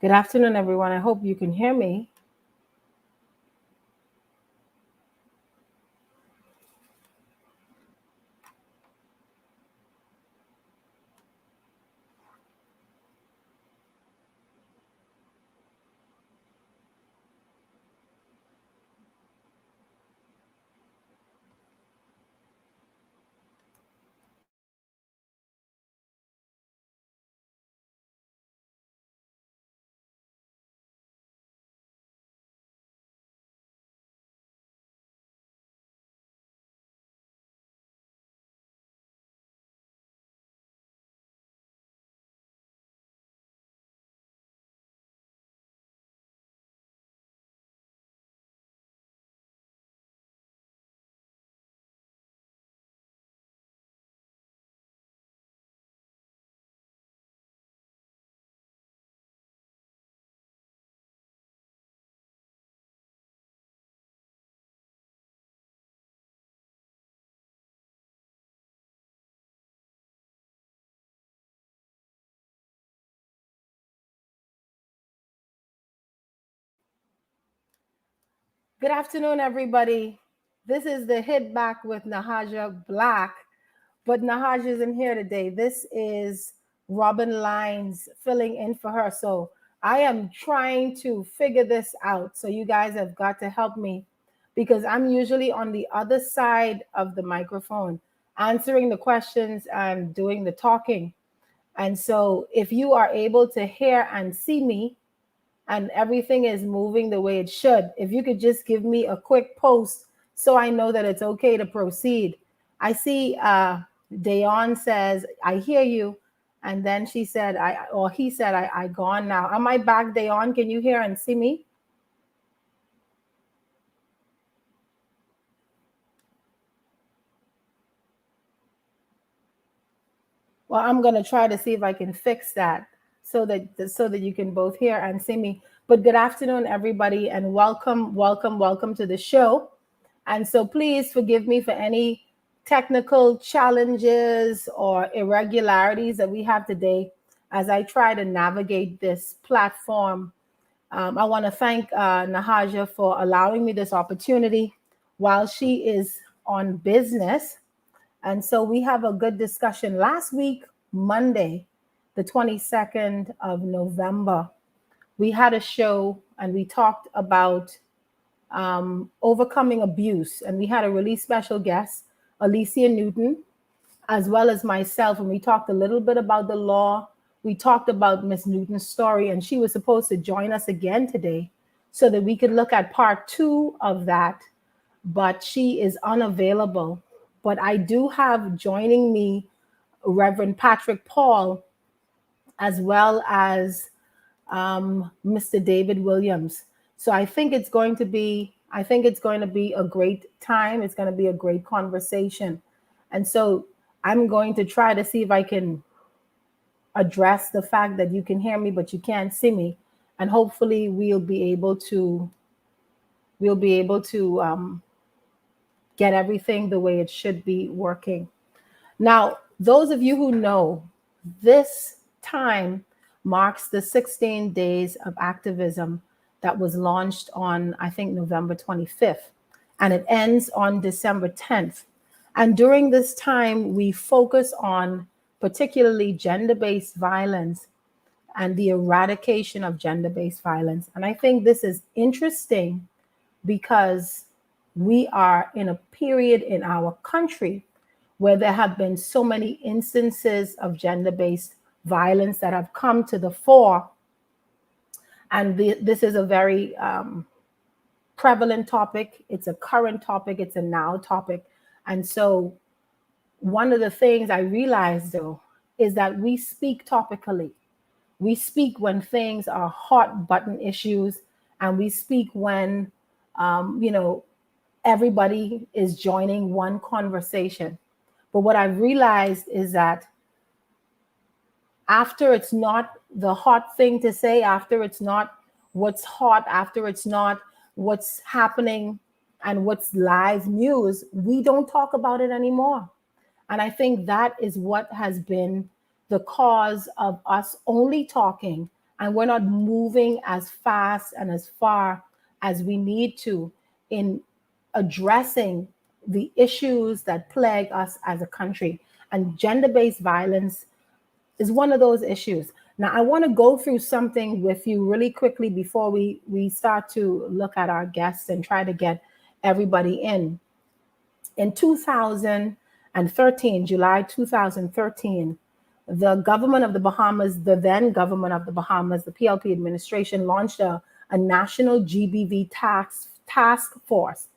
Good afternoon, everyone. I hope you can hear me. Good afternoon, everybody. This is the Hit Back with Nahaja Black, but Nahaja isn't here today. This is Robyn Lynes filling in for her. So I am trying to figure this out. So you guys have got to help me because I'm usually on the other side of the microphone, answering the questions and doing the talking. And so if you are able to hear and see me, and everything is moving the way it should. If you could just give me a quick post so I know that it's okay to proceed. I see Dayon says, I hear you. And then she said, he said, I gone now. Am I back, Dayon? Can you hear and see me? Well, I'm gonna try to see if I can fix that so that you can both hear and see me. But good afternoon, everybody, and welcome to the show. And so please forgive me for any technical challenges or irregularities that we have today as I try to navigate this platform. I want to thank Nahaja for allowing me this opportunity while she is on business. And so we have a good discussion. Last week, Monday, the 22nd of November, we had a show and we talked about overcoming abuse. And we had a really special guest, Alicia Newton, as well as myself. And we talked a little bit about the law. We talked about Miss Newton's story, and she was supposed to join us again today so that we could look at part two of that, but she is unavailable. But I do have joining me Reverend Patrick Paul, as well as Mr. David Williams. So I think it's going to be a great time. It's going to be a great conversation. And so I'm going to try to see if I can address the fact that you can hear me, but you can't see me. And hopefully we'll be able to get everything the way it should be working. Now, those of you who know, this time marks the 16 days of activism that was launched on, I think, November 25th, and it ends on December 10th. And during this time, we focus on particularly gender-based violence and the eradication of gender-based violence. And I think this is interesting because we are in a period in our country where there have been so many instances of gender-based violence that have come to the fore. And this is a very prevalent topic. It's a current topic. It's a now topic. And so one of the things I realized, though, is that we speak topically. We speak when things are hot button issues, and we speak when, everybody is joining one conversation. But what I've realized is that after it's not the hot thing to say, after it's not what's hot, after it's not what's happening and what's live news, we don't talk about it anymore. And I think that is what has been the cause of us only talking and we're not moving as fast and as far as we need to in addressing the issues that plague us as a country. And gender-based violence is one of those issues. Now, I want to go through something with you really quickly before we start to look at our guests and try to get everybody in. In 2013, July 2013, the government of the Bahamas, the then government of the Bahamas, the PLP administration, launched a national GBV task force.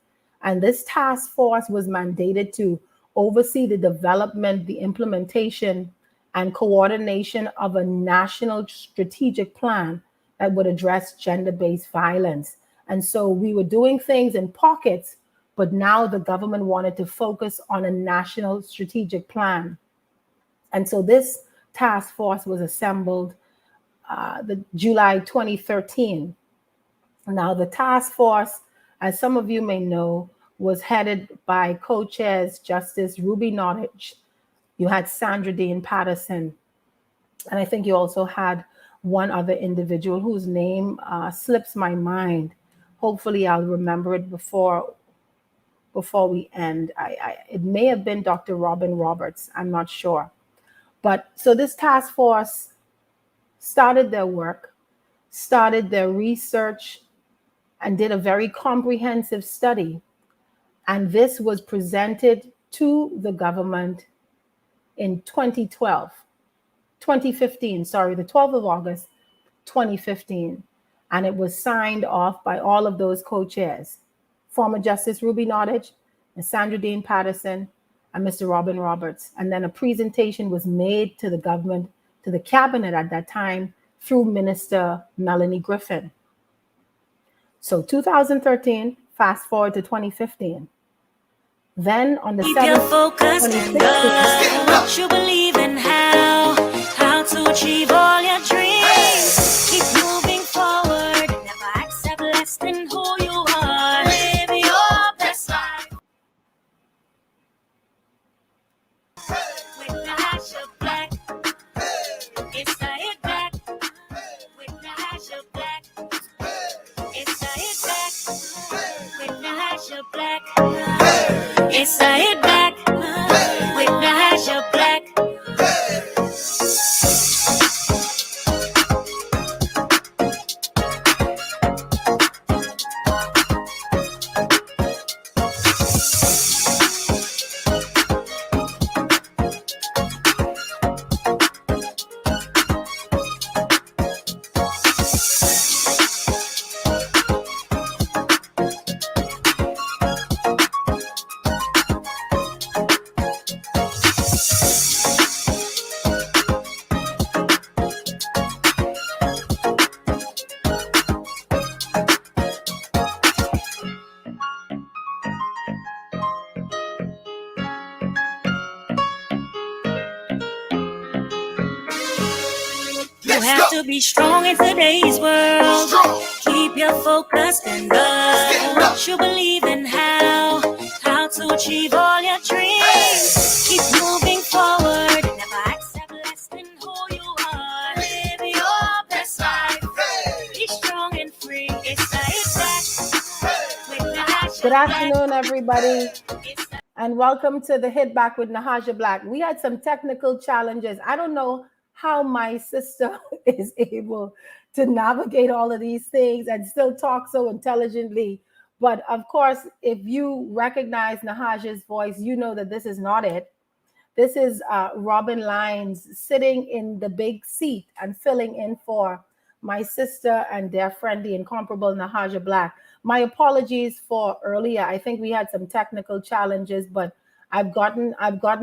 And this task force was mandated to oversee the development, the implementation, and coordination of a national strategic plan that would address gender-based violence. And so we were doing things in pockets, but now the government wanted to focus on a national strategic plan. And so this task force was assembled the July 2013. Now the task force, as some of you may know, was headed by co-chairs Justice Ruby Nottage. You had Sandra Dean Patterson, and I think you also had one other individual whose name slips my mind. Hopefully I'll remember it before we end. It may have been Dr. Robyn Roberts, I'm not sure. But so this task force started their work, started their research, and did a very comprehensive study. And this was presented to the government in 2015, the 12th of August, 2015. And it was signed off by all of those co-chairs, former Justice Ruby Nottage, and Sandra Dean Patterson, and Mr. Robyn Roberts. And then a presentation was made to the government, to the cabinet at that time, through Minister Melanie Griffin. So 2013, fast forward to 2015. Then on the 7th, 2016, what you believe in, how to achieve all your dreams. Keep moving forward, never accept less than who you are. Live your best life. With Natasha Black, it's the hit back. With Natasha Black, it's the hit back. With Natasha Black. It's the hit back with Natasha Black. You have to be strong in today's world. Keep your focus and what you believe in, how to achieve all your dreams. Keep moving forward, never accept less than who you are. Live your best life. Be strong and free. It's the hit back. Good afternoon, everybody, and welcome to the Hit Back with Natasha Black. We had some technical challenges. I don't know how my sister is able to navigate all of these things and still talk so intelligently. But of course, if you recognize Natasha's voice, you know that this is not it. This is Robyn Lynes sitting in the big seat and filling in for my sister and dear friend, the incomparable Natasha Black. My apologies for earlier. I think we had some technical challenges, but I've gotten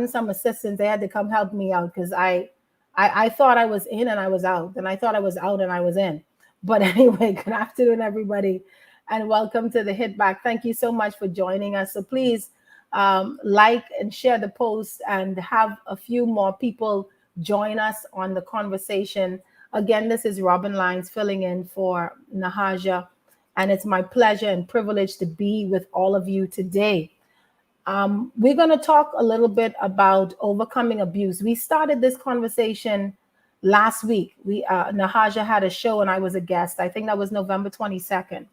some assistance. They had to come help me out because I thought I was in and I was out, and I thought I was out and I was in. But anyway, good afternoon, everybody, and welcome to the Hit Back. Thank you so much for joining us. So please like and share the post and have a few more people join us on the conversation. Again, this is Robyn Lynes filling in for Natasha, and it's my pleasure and privilege to be with all of you today. We're going to talk a little bit about overcoming abuse. We started this conversation last week, Nahaja had a show and I was a guest. I think that was November 22nd.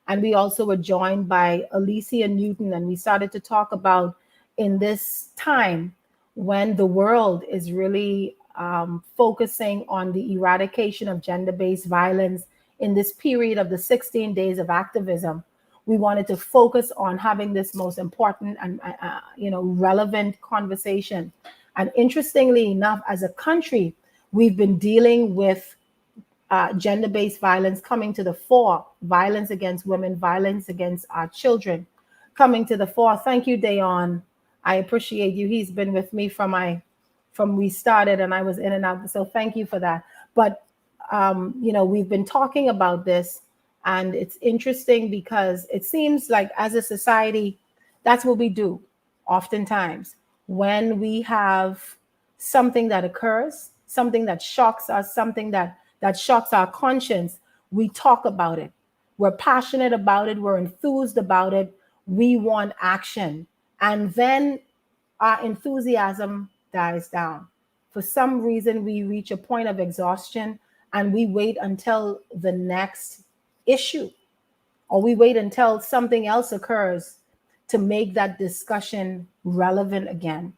And we also were joined by Alicia Newton, and we started to talk about, in this time when the world is really focusing on the eradication of gender-based violence, in this period of the 16 days of activism, we wanted to focus on having this most important and relevant conversation. And interestingly enough, as a country, we've been dealing with gender-based violence coming to the fore, violence against women, violence against our children coming to the fore. Thank you, Dayon. I appreciate you. He's been with me from we started, and I was in and out. So thank you for that. But we've been talking about this, and it's interesting because it seems like as a society, that's what we do oftentimes when we have something that occurs, something that shocks us, something that shocks our conscience. We talk about it. We're passionate about it. We're enthused about it. We want action. And then our enthusiasm dies down. For some reason, we reach a point of exhaustion and we wait until the next issue, or we wait until something else occurs to make that discussion relevant again.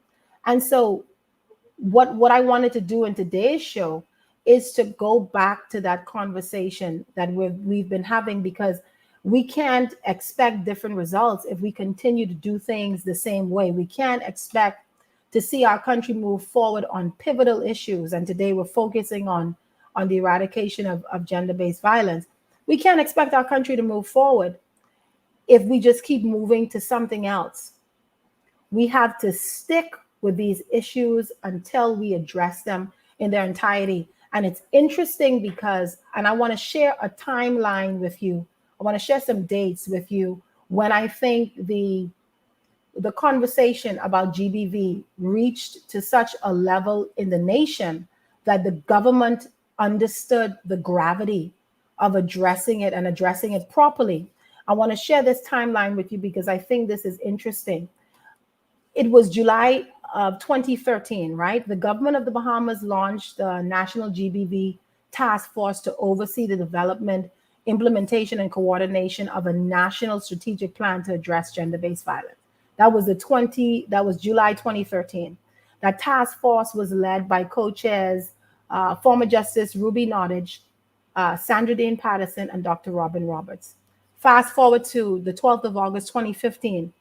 And so what I wanted to do in today's show is to go back to that conversation that we've been having, because we can't expect different results if we continue to do things the same way. We can't expect to see our country move forward on pivotal issues. And today we're focusing on the eradication of gender-based violence. We can't expect our country to move forward if we just keep moving to something else. We have to stick with these issues until we address them in their entirety. And it's interesting because, and I want to share a timeline with you. I want to share some dates with you when I think the conversation about GBV reached to such a level in the nation that the government understood the gravity of addressing it and addressing it properly. I want to share this timeline with you because I think this is interesting. It was July of 2013, right? The government of the Bahamas launched the National GBV Task Force to oversee the development, implementation, and coordination of a national strategic plan to address gender-based violence. That was July 2013. That task force was led by co-chairs, former Justice Ruby Nottage, Sandra Dane Patterson, and Dr. Robyn Roberts. Fast forward to the 12th of August 2015,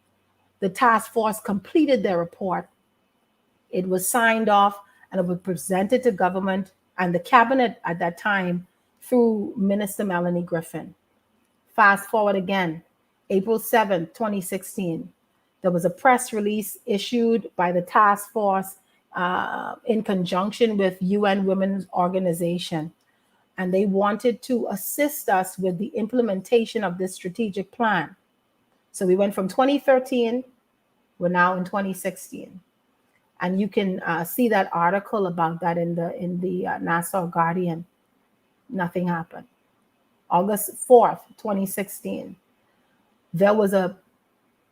the task force completed their report. It was signed off and it was presented to government and the cabinet at that time through Minister Melanie Griffin. Fast forward again, April 7th, 2016, there was a press release issued by the task force in conjunction with UN Women's Organization. And they wanted to assist us with the implementation of this strategic plan. So we went from 2013, we're now in 2016. And you can see that article about that in the Nassau Guardian. Nothing happened. August 4th, 2016, there was a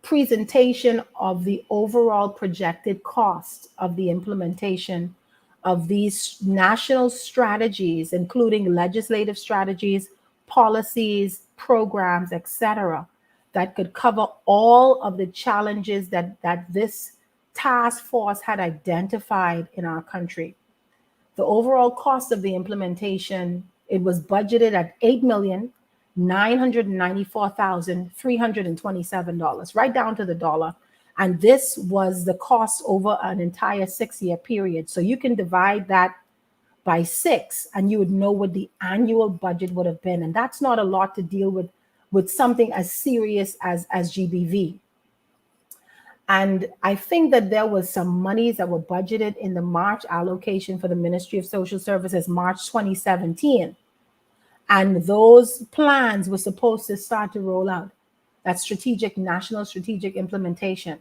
presentation of the overall projected cost of the implementation of these national strategies, including legislative strategies, policies, programs, etc., that could cover all of the challenges that this task force had identified in our country. The overall cost of the implementation, it was budgeted at $8,994,327, right down to the dollar. And this was the cost over an entire 6-year period. So you can divide that by 6 and you would know what the annual budget would have been. And that's not a lot to deal with something as serious as GBV. And I think that there was some monies that were budgeted in the March allocation for the Ministry of Social Services, March 2017. And those plans were supposed to start to roll out. That national strategic implementation.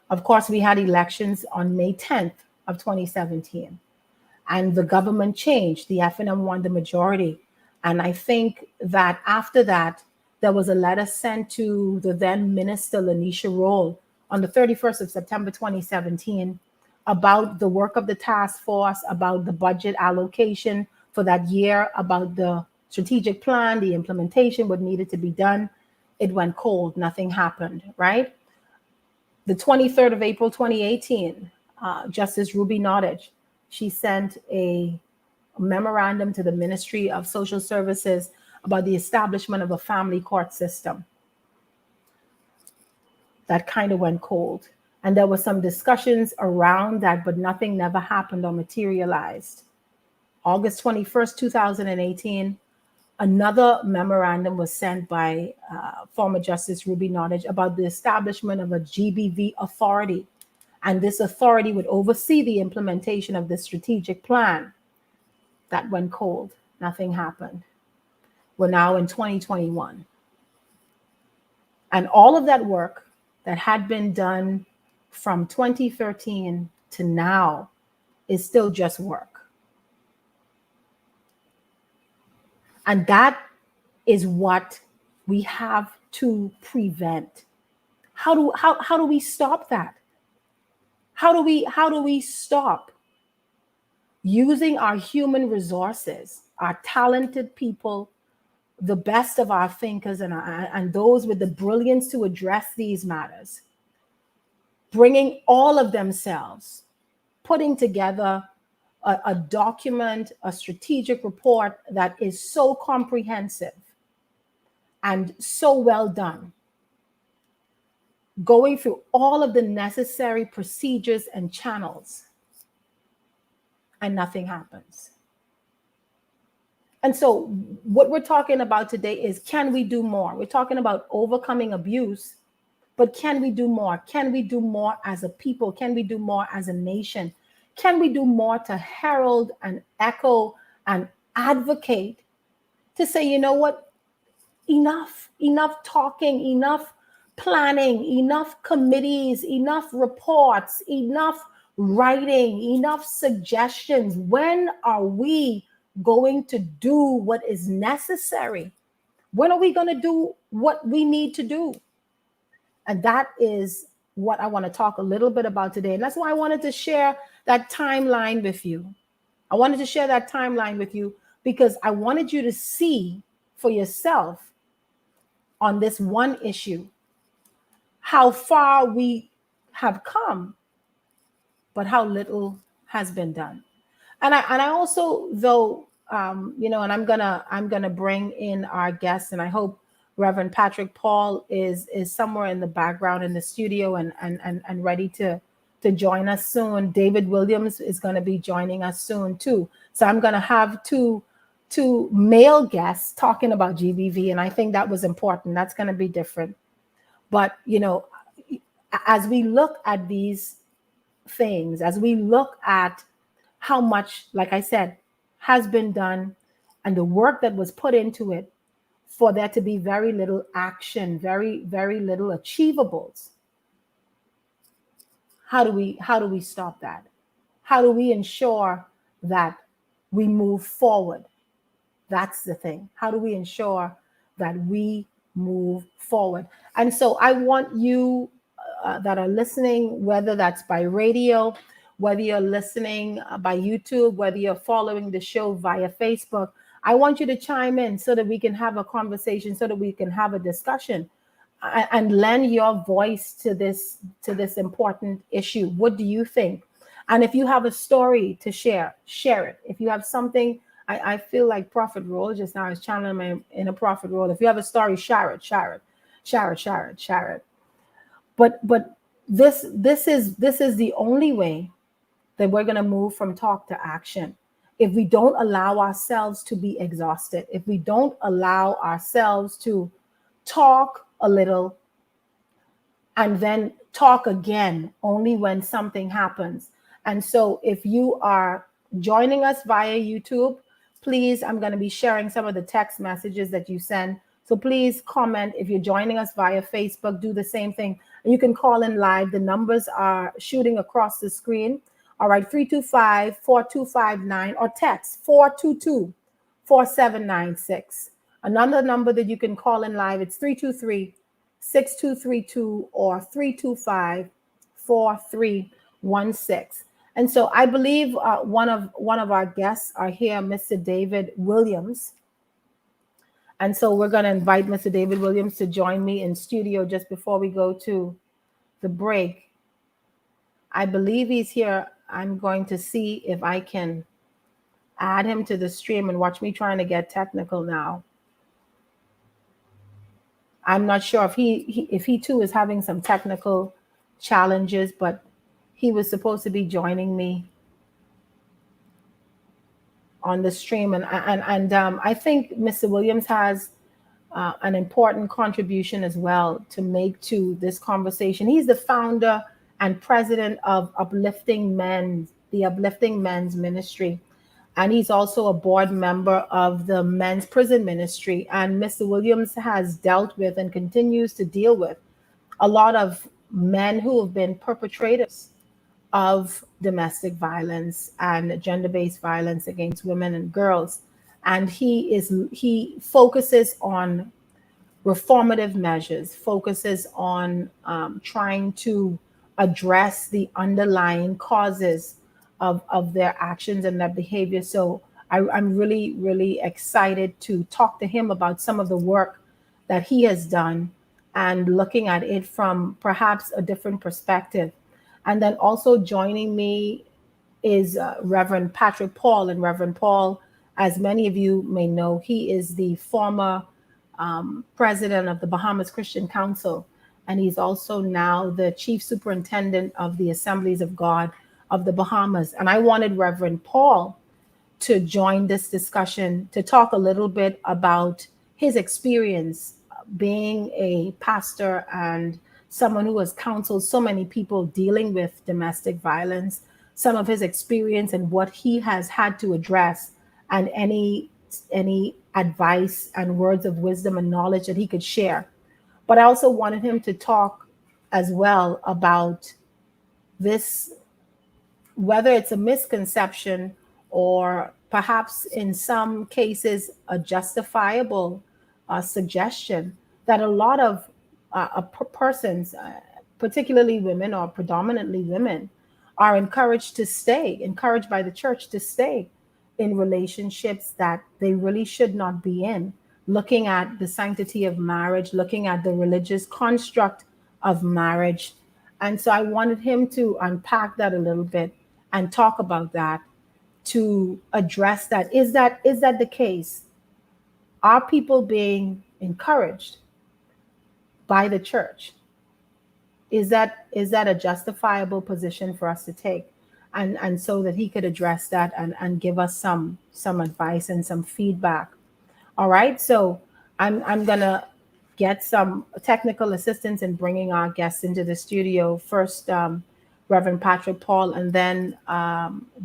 Of course, we had elections on May 10th of 2017. And the government changed. The FNM won the majority. And I think that after that, there was a letter sent to the then Minister Lanisha Roll on the 31st of September 2017, about the work of the task force, about the budget allocation for that year, about the strategic plan, the implementation, what needed to be done. It went cold. Nothing happened, right? The 23rd of April, 2018, Justice Ruby Nottage, she sent a memorandum to the Ministry of Social Services about the establishment of a family court system. That kind of went cold. And there were some discussions around that, but nothing never happened or materialized. August 21st, 2018, another memorandum was sent by former Justice Ruby Nottage about the establishment of a GBV authority. And this authority would oversee the implementation of the strategic plan. That went cold. Nothing happened. We're now in 2021. And all of that work that had been done from 2013 to now is still just work. And that is what we have to prevent. How do we stop that? How do we stop using our human resources, our talented people, the best of our thinkers and those with the brilliance to address these matters, bringing all of themselves, putting together a document, a strategic report that is so comprehensive and so well done, going through all of the necessary procedures and channels, and nothing happens. And so what we're talking about today is, can we do more? We're talking about overcoming abuse, but can we do more? Can we do more as a people? Can we do more as a nation? Can we do more to herald and echo and advocate to say, you know what, enough talking, enough planning, enough committees, enough reports, enough writing, enough suggestions. When are we going to do what is necessary? When are we going to do what we need to do? And that is what I want to talk a little bit about today. And that's why I wanted to share that timeline with you. I wanted to share that timeline with you because I wanted you to see for yourself on this one issue how far we have come, but how little has been done. And I also, though, and I'm gonna bring in our guests, and I hope Reverend Patrick Paul is somewhere in the background in the studio and ready to join us soon. David Williams is going to be joining us soon too. So I'm going to have two male guests talking about GBV, and I think that was important. That's going to be different. But as we look at these things, as we look at how much, like I said, has been done and the work that was put into it, for there to be very little action, very, very little achievables. How do we stop that? How do we ensure that we move forward? That's the thing. How do we ensure that we move forward? And so I want you that are listening, whether that's by radio, whether you're listening by YouTube, whether you're following the show via Facebook, I want you to chime in so that we can have a conversation, so that we can have a discussion and lend your voice to this important issue. What do you think? And if you have a story to share it. If you have something, I feel like Prophet Roll just now is channeling me in a Prophet Roll. If you have a story, share it. But this is the only way that we're going to move from talk to action. If we don't allow ourselves to be exhausted, if we don't allow ourselves to talk a little and then talk again only when something happens. And so if you are joining us via YouTube, please, I'm going to be sharing some of the text messages that you send. So please comment. If you're joining us via Facebook, do the same thing. You can call in live. The numbers are shooting across the screen. All right, 325-4259 or text 422-4796. Another number that you can call in live, it's 323-6232 or 325-4316. And so I believe one of our guests are here, Mr. David Williams. And so we're going to invite Mr. David Williams to join me in studio just before we go to the break. I believe he's here. I'm going to see if I can add him to the stream, and watch me trying to get technical now. I'm not sure if he too is having some technical challenges, but he was supposed to be joining me on the stream, and I think Mr. Williams has an important contribution as well to make to this conversation. He's the founder and president of the Uplifting Men's Ministry, and he's also a board member of the Men's Prison Ministry. And Mr. Williams has dealt with and continues to deal with a lot of men who have been perpetrators of domestic violence and gender-based violence against women and girls. And he focuses on reformative measures, focuses on trying to address the underlying causes of their actions and their behavior. So I'm really, really excited to talk to him about some of the work that he has done and looking at it from perhaps a different perspective. And then also joining me is Reverend Patrick Paul. And Reverend Paul, as many of you may know, he is the former president of the Bahamas Christian Council. And he's also now the chief superintendent of the Assemblies of God of the Bahamas. And I wanted Reverend Paul to join this discussion to talk a little bit about his experience being a pastor and someone who has counseled so many people dealing with domestic violence, some of his experience and what he has had to address, and any advice and words of wisdom and knowledge that he could share. But I also wanted him to talk as well about this, whether it's a misconception or perhaps in some cases a justifiable suggestion that a lot of persons, particularly women or predominantly women, are encouraged by the church to stay in relationships that they really should not be in, looking at the sanctity of marriage, looking at the religious construct of marriage. And so I wanted him to unpack that a little bit and talk about that, to address that. Is that the case? Are people being encouraged by the church? Is that a justifiable position for us to take? And so that he could address that and give us some advice and some feedback. All right, so I'm gonna get some technical assistance in bringing our guests into the studio. First, Reverend Patrick Paul, and then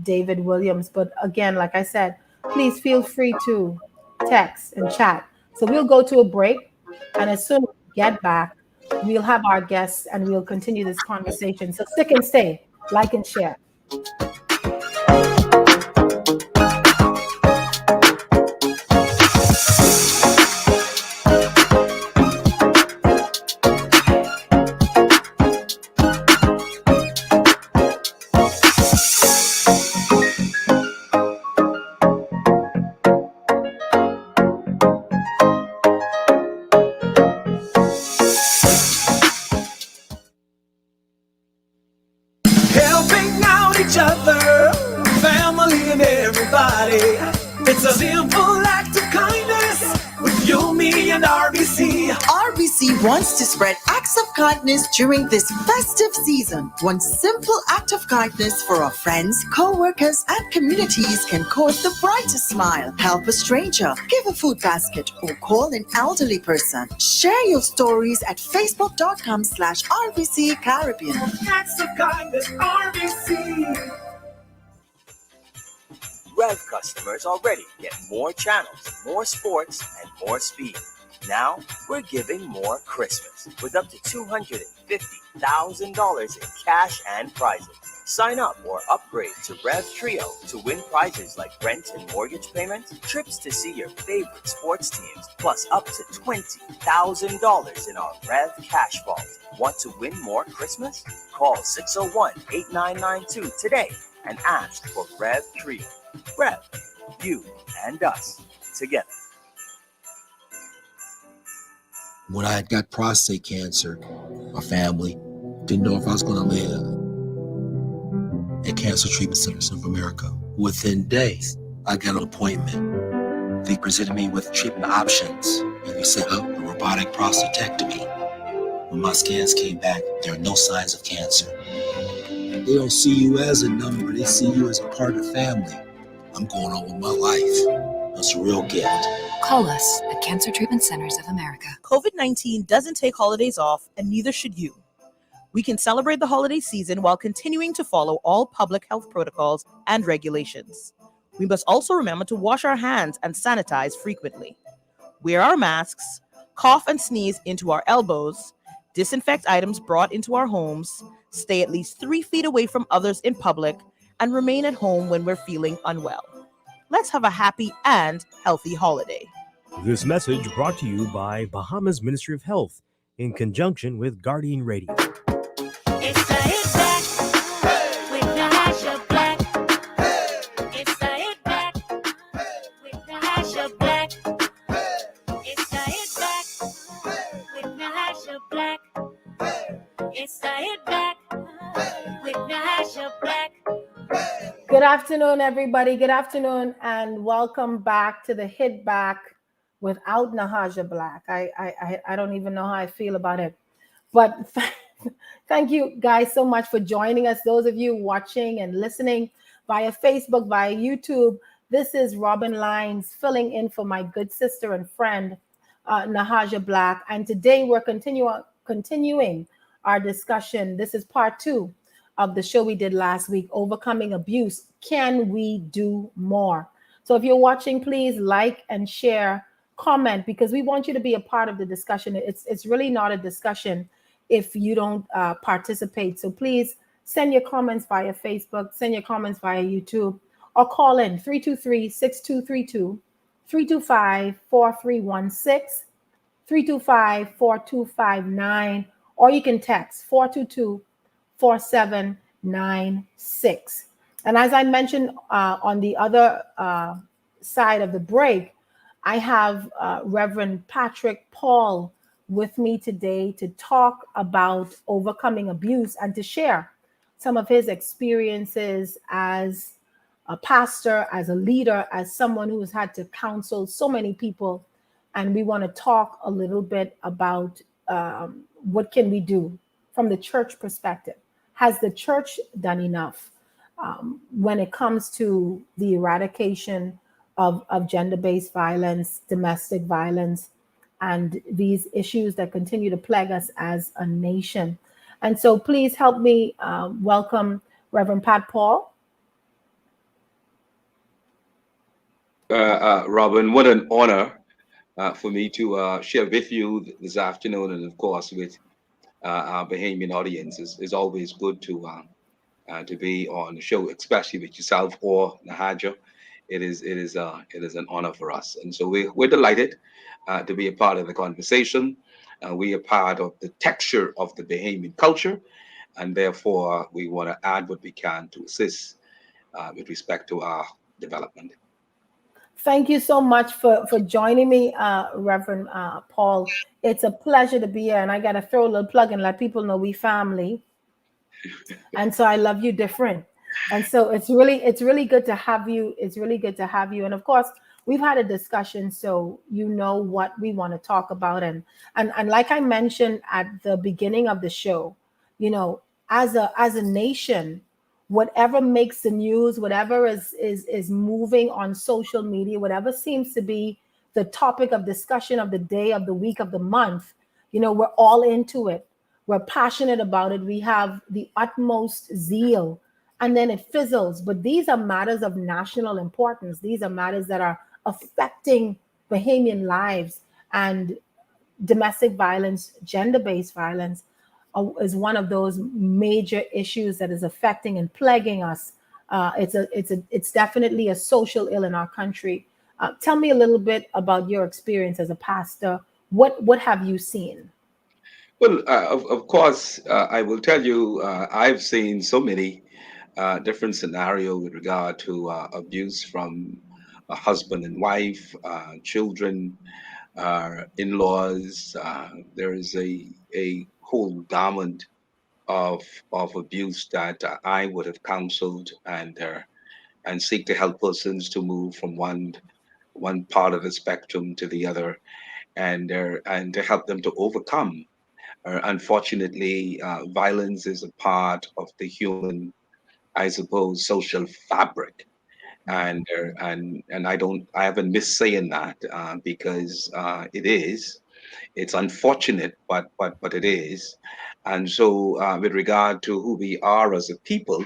David Williams. But again, like I said, please feel free to text and chat. So we'll go to a break, and as soon as we get back, we'll have our guests and we'll continue this conversation. So stick and stay, like and share. It's a simple act of kindness with you, me, and RBC. RBC wants to spread acts of kindness during this festive season. One simple act of kindness for our friends, co-workers, and communities can cause the brightest smile. Help a stranger, give a food basket, or call an elderly person. Share your stories at facebook.com/RBC Caribbean. Acts of kindness, RBC. Rev customers already get more channels, more sports, and more speed. Now, we're giving more Christmas with up to $250,000 in cash and prizes. Sign up or upgrade to Rev Trio to win prizes like rent and mortgage payments, trips to see your favorite sports teams, plus up to $20,000 in our Rev Cash Vault. Want to win more Christmas? Call 601-8992 today and ask for Rev Trio. Rev, you and us together. When I had got prostate cancer, my family didn't know if I was going to live. At Cancer Treatment Centers of America, within days, I got an appointment. They presented me with treatment options, and they set up a robotic prostatectomy. When my scans came back, there are no signs of cancer. They don't see you as a number, they see you as a part of the family. I'm going on with my life. That's a real gift. Call us at Cancer Treatment Centers of America. COVID-19 doesn't take holidays off, and neither should you. We can celebrate the holiday season while continuing to follow all public health protocols and regulations. We must also remember to wash our hands and sanitize frequently. Wear our masks, cough and sneeze into our elbows, disinfect items brought into our homes, stay at least 3 feet away from others in public, and remain at home when we're feeling unwell. Let's have a happy and healthy holiday. This message brought to you by Bahamas Ministry of Health in conjunction with Guardian Radio. It's the hit back with Natasha Black. It's the hit back with Natasha Black. It's the hit back with Natasha Black. It's the hit back with Natasha Black. Good afternoon, everybody. Good afternoon, and welcome back to the Hit Back without Natasha Black. I don't even know how I feel about it, but thank you guys so much for joining us. Those of you watching and listening via Facebook, via YouTube, this is Robyn Lynes filling in for my good sister and friend, Natasha Black. And today we're continuing our discussion. This is part 2 of the show we did last week, Overcoming Abuse. Can we do more? So if you're watching, please like and share, comment, because we want you to be a part of the discussion. It's really not a discussion if you don't participate. So please send your comments via Facebook, send your comments via YouTube, or call in 323-6232, 325-4316, 325-4259, or you can text 422-4796. And as I mentioned on the other side of the break, I have Reverend Pat Paul with me today to talk about overcoming abuse and to share some of his experiences as a pastor, as a leader, as someone who has had to counsel so many people. And we want to talk a little bit about what can we do from the church perspective. Has the church done enough when it comes to the eradication of gender-based violence, domestic violence, and these issues that continue to plague us as a nation? And so please help me welcome Reverend Pat Paul. Robyn, what an honor for me to share with you this afternoon, and of course with our Bahamian audience. It's always good to be on the show, especially with yourself or Nahaja. It is an honor for us, and so we're delighted to be a part of the conversation. We are part of the texture of the Bahamian culture, and therefore we want to add what we can to assist with respect to our development. Thank you so much for joining me, Reverend Paul. It's a pleasure to be here, and I got to throw a little plug and let people know we family. And so I love you different. And so it's really good to have you. It's really good to have you. And of course, we've had a discussion, so you know what we want to talk about. And like I mentioned at the beginning of the show, you know, as a nation, whatever makes the news, whatever is moving on social media, whatever seems to be the topic of discussion of the day, of the week, of the month, you know, we're all into it. We're passionate about it. We have the utmost zeal, and then it fizzles. But these are matters of national importance. These are matters that are affecting Bahamian lives, and domestic violence, gender-based violence is one of those major issues that is affecting and plaguing us. It's definitely a social ill in our country. Tell me a little bit about your experience as a pastor. What have you seen? Well, of course, I will tell you, I've seen so many different scenario with regard to abuse from a husband and wife, children, in-laws. There is a whole gamut of abuse that I would have counseled and seek to help persons to move from one part of the spectrum to the other, and to help them to overcome. Unfortunately, violence is a part of the human, I suppose, social fabric, and I haven't missed saying that because it's unfortunate, but it is. And so, with regard to who we are as a people,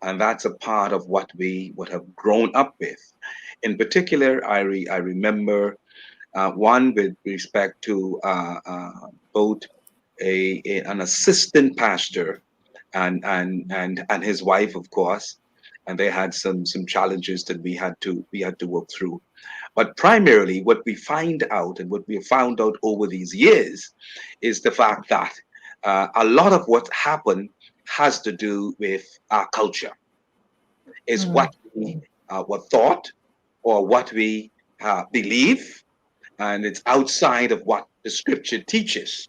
and that's a part of what we would have grown up with. In particular, I remember one with respect to both an assistant pastor and his wife, of course, and they had some challenges that we had to work through. But primarily, what we find out and what we have found out over these years is the fact that a lot of what happened has to do with our culture. Is what we were thought or what we believe, and it's outside of what the scripture teaches.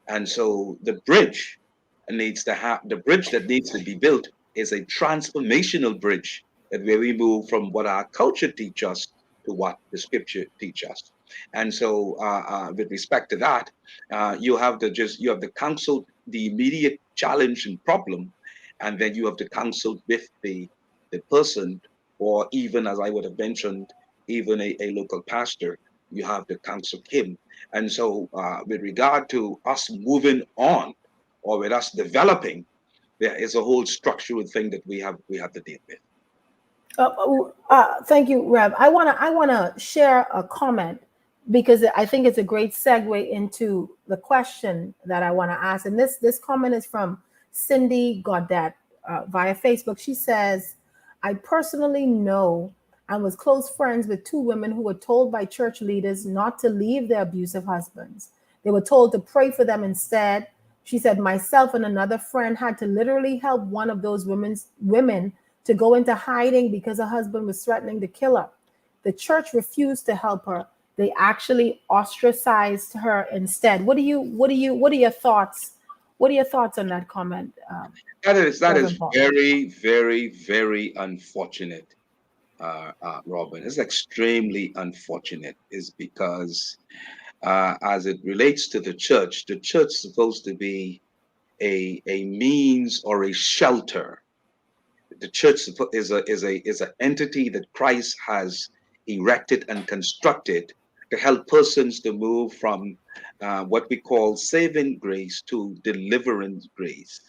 And so the bridge that needs to be built is a transformational bridge that where we move from what our culture teaches us to what the scripture teaches us. And so, with respect to that, you have the counsel, the immediate challenge and problem, and then you have to counsel with the person, or even as I would have mentioned, even a local pastor, you have to counsel him. And so, with regard to us moving on, or with us developing, there is a whole structural thing that we have to deal with. Thank you, Rev. I wanna share a comment because I think it's a great segue into the question that I want to ask. And this comment is from Cindy Godet via Facebook. She says, "I personally know and was close friends with two women who were told by church leaders not to leave their abusive husbands. They were told to pray for them instead." She said, "Myself and another friend had to literally help one of those women to go into hiding because her husband was threatening to kill her. The church refused to help her. They actually ostracized her instead." What are your thoughts? What are your thoughts on that comment? That is Reverend Paul? very, very, very unfortunate, Robyn. It's extremely unfortunate, is because as it relates to the church is supposed to be a means or a shelter. The church is an entity that Christ has erected and constructed to help persons to move from what we call saving grace to deliverance grace,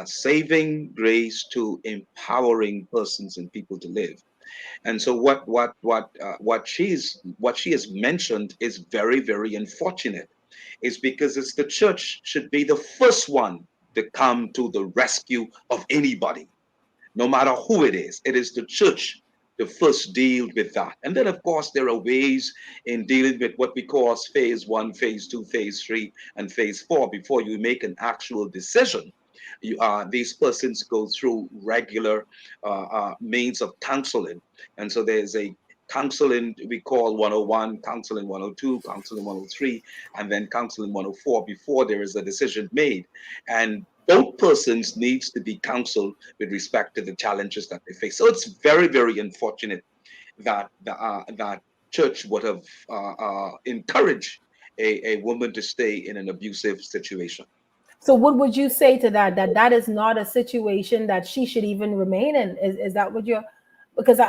saving grace to empowering persons and people to live. And so what she has mentioned is very, very unfortunate. It's because it's the church should be the first one to come to the rescue of anybody, no matter who it is. It is the church to first deal with that. And then, of course, there are ways in dealing with what we call phase one, phase two, phase three, and phase four before you make an actual decision. These persons go through regular means of counseling. And so there's a counseling we call 101, counseling 102, counseling 103, and then counseling 104 before there is a decision made. And both persons needs to be counseled with respect to the challenges that they face. So it's very, very unfortunate that that church would have encouraged a woman to stay in an abusive situation. So what would you say to that? That is not a situation that she should even remain in. Is that what you're? Because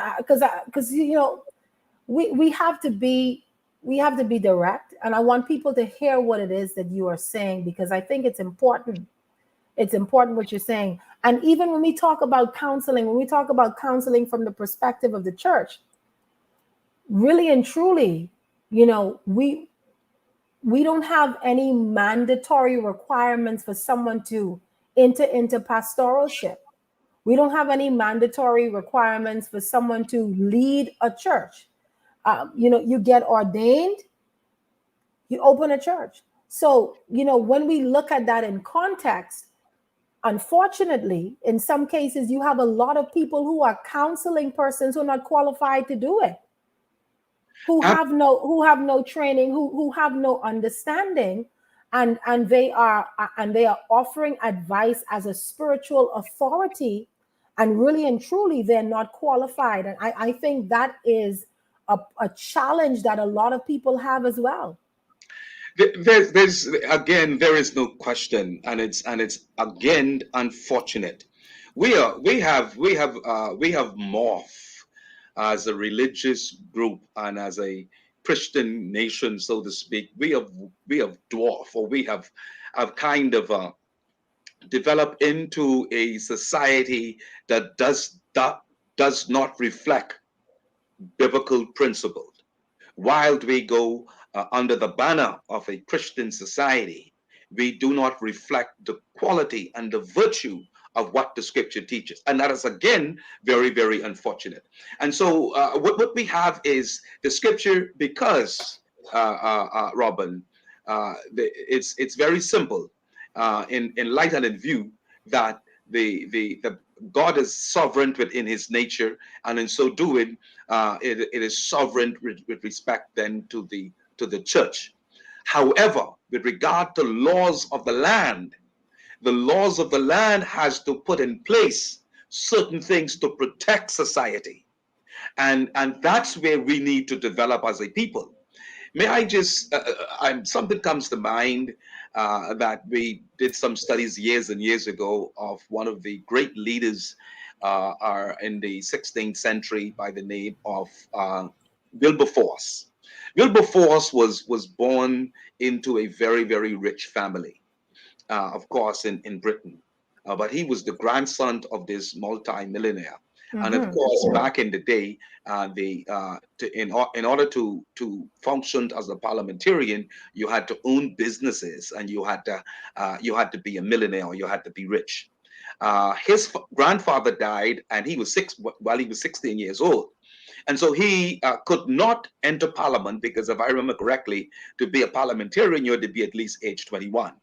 we have to be direct, and I want people to hear what it is that you are saying, because I think it's important. It's important what you're saying. And even when we talk about counseling, from the perspective of the church, really and truly, we don't have any mandatory requirements for someone to enter into pastoralship. We don't have any mandatory requirements for someone to lead a church. You get ordained, you open a church. So, when we look at that in context, unfortunately, in some cases, you have a lot of people who are counseling persons who are not qualified to do it, who have no training, who have no understanding, and they are offering advice as a spiritual authority, and really and truly they're not qualified. And I think that is a challenge that a lot of people have as well. There's again, there is no question, and it's again unfortunate. We have morphed as a religious group and as a Christian nation, so to speak. We have dwarfed, or we have kind of developed into a society that does not reflect biblical principles. While we go under the banner of a Christian society, we do not reflect the quality and the virtue of what the scripture teaches. And that is, again, very, very unfortunate. And so what we have is the scripture, because, Robyn, it's very simple in light and in view that the God is sovereign within his nature, and in so doing, it is sovereign with respect then to the church. However, with regard to laws of the land has to put in place certain things to protect society, and that's where we need to develop as a people. May I just, something comes to mind that we did some studies years and years ago of one of the great leaders in the 16th century by the name of Wilberforce. Wilberforce was born into a very, very rich family, of course, in Britain. But he was the grandson of this multi-millionaire. And of course, back in the day, in order to function as a parliamentarian, you had to own businesses, and you had to be a millionaire, or you had to be rich. His grandfather died, and he was while he was 16 years old, and so he could not enter parliament, because if I remember correctly, to be a parliamentarian, you had to be at least age 21.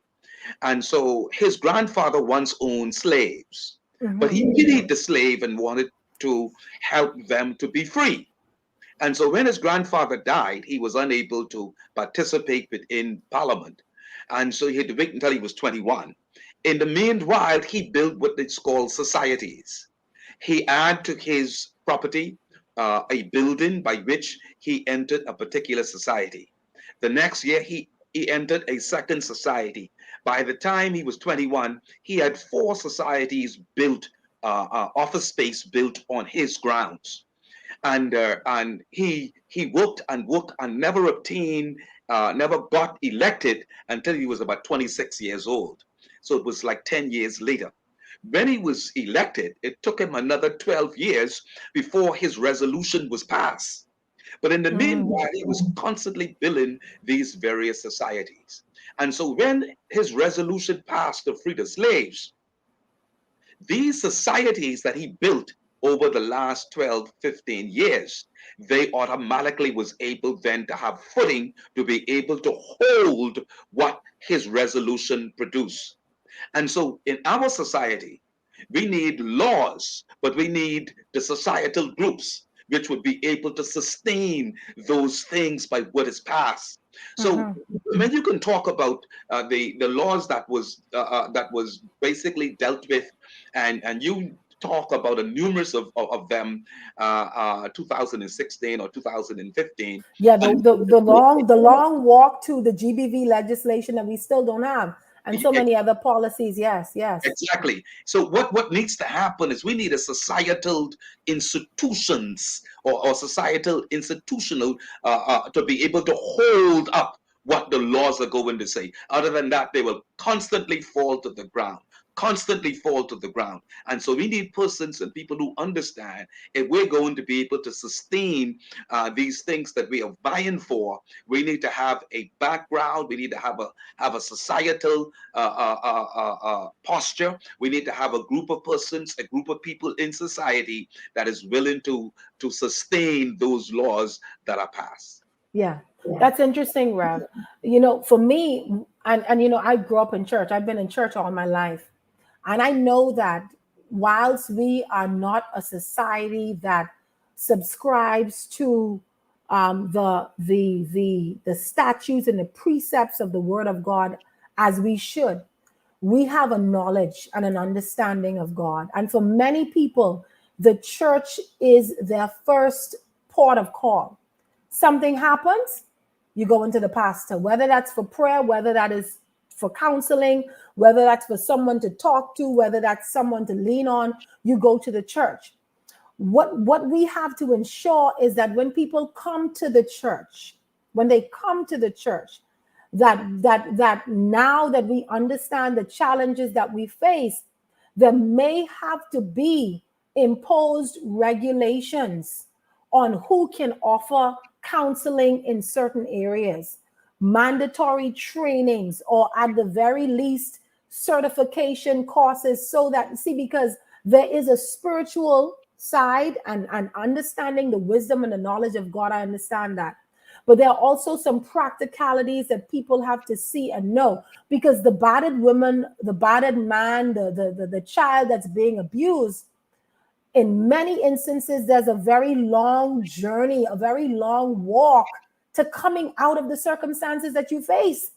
And so his grandfather once owned slaves, but he pitied the slave and wanted to help them to be free. And so when his grandfather died, he was unable to participate within parliament. And so he had to wait until he was 21. In the meanwhile, he built what is called societies. He added to his property a building by which he entered a particular society. The next year, he entered a second society. By the time he was 21, he had 4 societies built, office space built on his grounds. And he worked and never obtained, never got elected until he was about 26 years old. So it was like 10 years later. When he was elected, it took him another 12 years before his resolution was passed. But in the meanwhile, he was constantly building these various societies. And so when his resolution passed to free the slaves, these societies that he built over the last 12, 15 years, they automatically was able then to have footing to be able to hold what his resolution produced. And so in our society, we need laws, but we need the societal groups which would be able to sustain those things by what is passed. So when you can talk about the laws that was basically dealt with, and you talk about a numerous of them, 2016 or 2015. Yeah, the long walk to the GBV legislation that we still don't have, and so many other policies. Yes. Exactly. So what needs to happen is we need a societal institutions or societal institutional to be able to hold up what the laws are going to say. Other than that, they will constantly fall to the ground. And so we need persons and people who understand, if we're going to be able to sustain these things that we are vying for, we need to have a background. We need to have a societal posture. We need to have a group of persons, a group of people in society that is willing to sustain those laws that are passed. Yeah, that's interesting, Rev. For me, and I grew up in church. I've been in church all my life. And I know that whilst we are not a society that subscribes to the statutes and the precepts of the Word of God as we should, we have a knowledge and an understanding of God. And for many people, the church is their first port of call. Something happens, you go into the pastor, whether that's for prayer, whether that is for counseling, whether that's for someone to talk to, whether that's someone to lean on, you go to the church. What we have to ensure is that when people come to the church, when they come to the church, that now that we understand the challenges that we face, there may have to be imposed regulations on who can offer counseling in certain areas, mandatory trainings, or at the very least certification courses, so that, because there is a spiritual side and understanding the wisdom and the knowledge of God. I understand that. But there are also some practicalities that people have to see and know, because the battered woman, the battered man, the child that's being abused, in many instances, there's a very long journey, a very long walk to coming out of the circumstances that you face.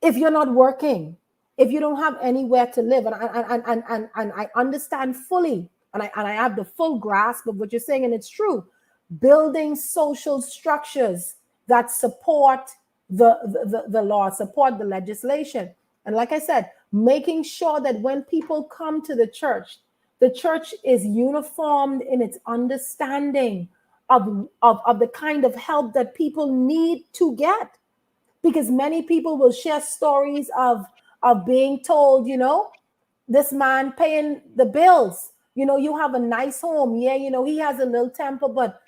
If you're not working, if you don't have anywhere to live, and I understand fully, and I have the full grasp of what you're saying, and it's true, building social structures that support the law, support the legislation. And like I said, making sure that when people come to the church is uniformed in its understanding of the kind of help that people need to get. Because many people will share stories of being told, this man paying the bills, you have a nice home. Yeah, he has a little temper, but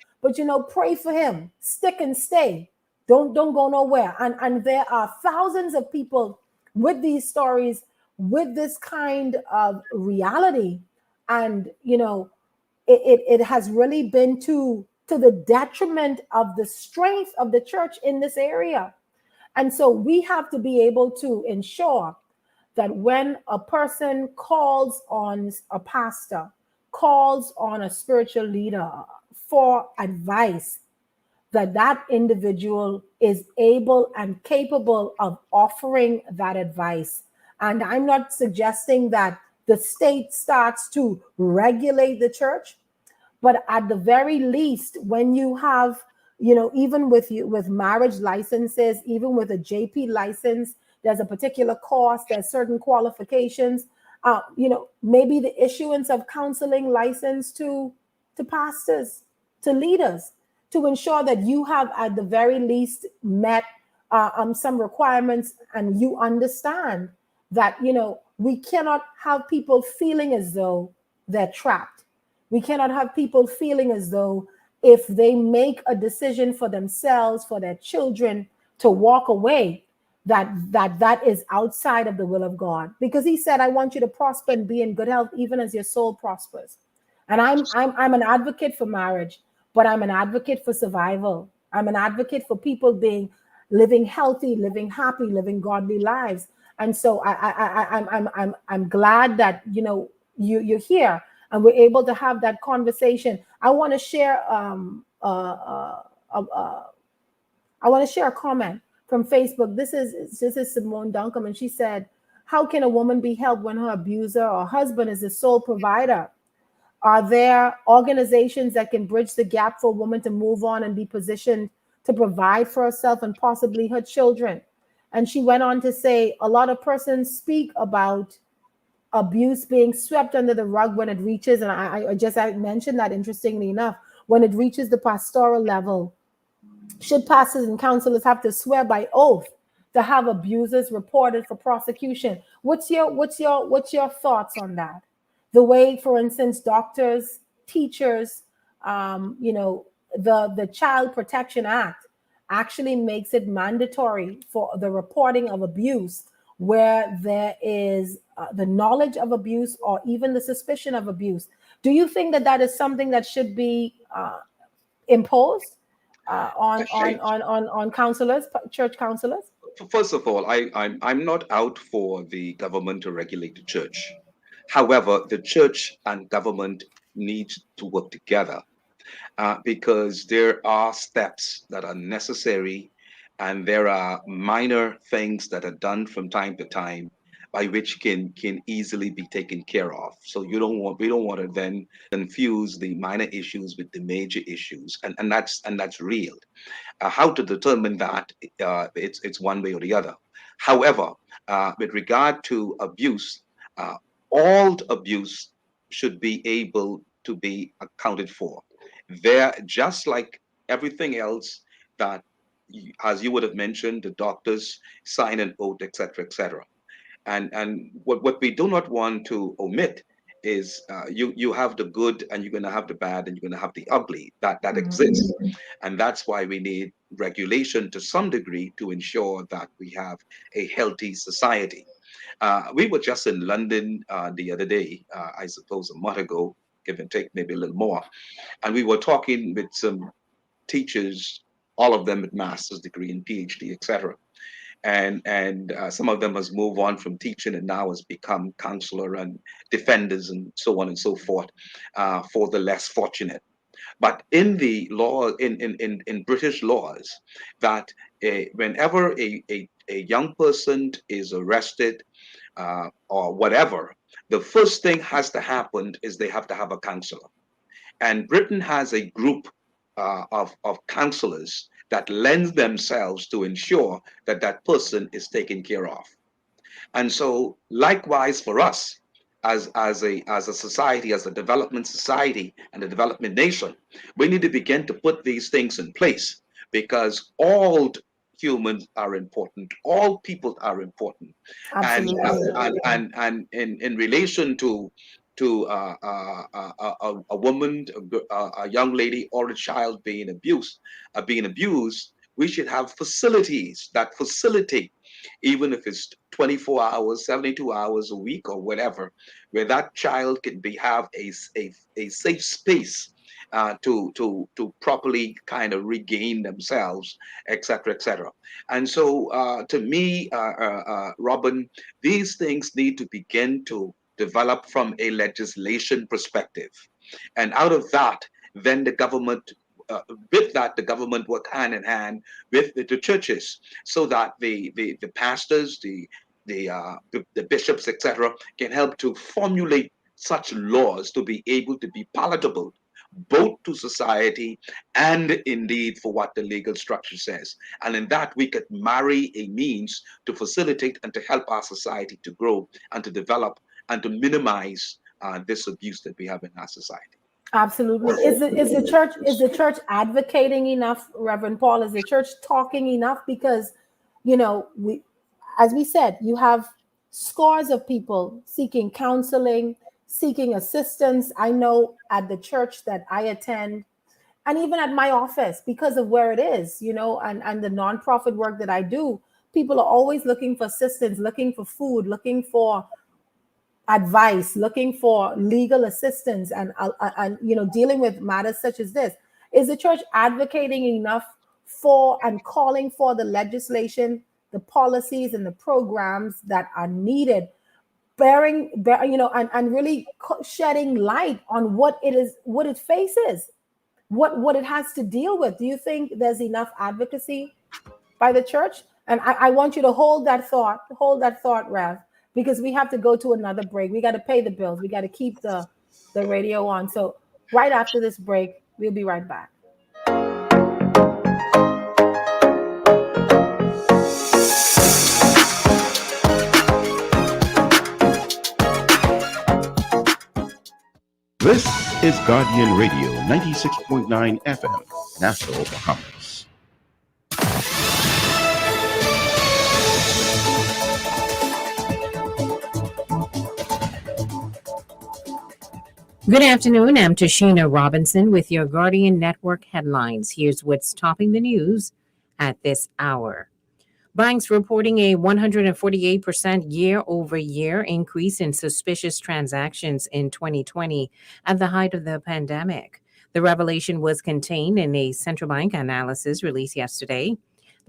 pray for him, stick and stay. Don't go nowhere. And there are thousands of people with these stories, with this kind of reality. And, it has really been to the detriment of the strength of the church in this area. And so we have to be able to ensure that when a person calls on a pastor, calls on a spiritual leader for advice, that individual is able and capable of offering that advice. And I'm not suggesting that the state starts to regulate the church, but at the very least, when you have, even with marriage licenses, even with a JP license, there's a particular cost, there's certain qualifications, maybe the issuance of counseling license to pastors, to leaders, to ensure that you have at the very least met some requirements, and you understand that, we cannot have people feeling as though they're trapped. We cannot have people feeling as though if they make a decision for themselves, for their children to walk away, that is outside of the will of God. Because he said, I want you to prosper and be in good health, even as your soul prospers. And I'm an advocate for marriage, but I'm an advocate for survival. I'm an advocate for people living healthy, living happy, living godly lives. And so I'm glad that you're here and we're able to have that conversation. I want to share a comment from Facebook. This is Simone Duncombe, and she said, "How can a woman be helped when her abuser or husband is the sole provider? Are there organizations that can bridge the gap for a woman to move on and be positioned to provide for herself and possibly her children?" And she went on to say, a lot of persons speak about abuse being swept under the rug when it reaches, and I mentioned that, interestingly enough, when it reaches the pastoral level. Should pastors and counselors have to swear by oath to have abusers reported for prosecution? What's your thoughts on that? The way, for instance, doctors, teachers, the Child Protection Act actually makes it mandatory for the reporting of abuse where there is the knowledge of abuse or even the suspicion of abuse. Do you think that is something that should be imposed on counselors, church counselors? first of all, I'm not out for the government to regulate the church. However, the church and government need to work together because there are steps that are necessary and there are minor things that are done from time to time by which can easily be taken care of. So we don't want to then confuse the minor issues with the major issues, and that's real. How to determine that, it's one way or the other. However, with regard to abuse, uh, all abuse should be able to be accounted for. There, just like everything else that, as you would have mentioned, the doctors sign an oath, etc., etc. And what we do not want to omit is you have the good and you're going to have the bad and you're going to have the ugly that exists, and that's why we need regulation to some degree to ensure that we have a healthy society. We were just in London the other day, I suppose a month ago, give and take maybe a little more, and we were talking with some teachers, all of them with master's degree and PhD, etc. And some of them has moved on from teaching and now has become counselor and defenders and so on and so forth, for the less fortunate. But in the law, in British laws, that whenever a young person is arrested or whatever, the first thing has to happen is they have to have a counselor. And Britain has a group of counselors that lend themselves to ensure that that person is taken care of. And so, likewise for us, as a society, as a development society and a development nation, we need to begin to put these things in place because all humans are important, all people are important, and Absolutely. and in relation to a woman, a young lady, or a child being abused, we should have facilities that facilitate, even if it's 24 hours, 72 hours a week, or whatever, where that child can have a safe space to properly kind of regain themselves, etc., etc. And so, to me, Robyn, these things need to begin to develop from a legislation perspective, and out of that, then the government. With that, the government work hand in hand with the churches, so that the pastors, the bishops, etc., can help to formulate such laws to be able to be palatable both to society and indeed for what the legal structure says. And in that, we could marry a means to facilitate and to help our society to grow and to develop and to minimize this abuse that we have in our society. Absolutely. Is the church advocating enough, Reverend Paul? Is the church talking enough? Because, we, as we said, you have scores of people seeking counseling, seeking assistance. I know at the church that I attend, and even at my office, because of where it is, and the nonprofit work that I do, people are always looking for assistance, looking for food, looking for advice, looking for legal assistance, and dealing with matters such as this. Is the church advocating enough for and calling for the legislation, the policies, and the programs that are needed, and really shedding light on what it faces, what it has to deal with? Do you think there's enough advocacy by the church? And I want you to hold that thought, Rev, because we have to go to another break. We got to pay the bills. We got to keep the radio on. So right after this break, we'll be right back. This is Guardian Radio 96.9 FM, Nassau, Bahamas. Good afternoon. I'm Tashina Robinson with your Guardian Network headlines. Here's what's topping the news at this hour. Banks reporting a 148% year-over-year increase in suspicious transactions in 2020 at the height of the pandemic. The revelation was contained in a central bank analysis released yesterday.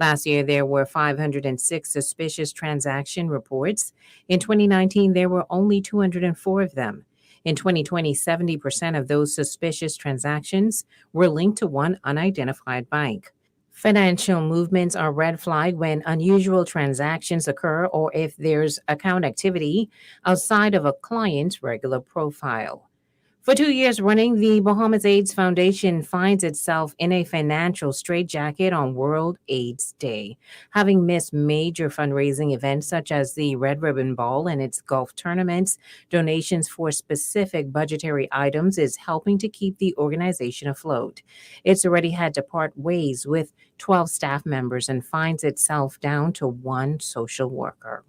Last year, there were 506 suspicious transaction reports. In 2019, there were only 204 of them. In 2020, 70% of those suspicious transactions were linked to one unidentified bank. Financial movements are red flag when unusual transactions occur or if there's account activity outside of a client's regular profile. For 2 years running, the Bahamas AIDS Foundation finds itself in a financial straitjacket on World AIDS Day, having missed major fundraising events such as the Red Ribbon Ball and its golf tournaments. Donations for specific budgetary items is helping to keep the organization afloat. It's already had to part ways with 12 staff members and finds itself down to one social worker.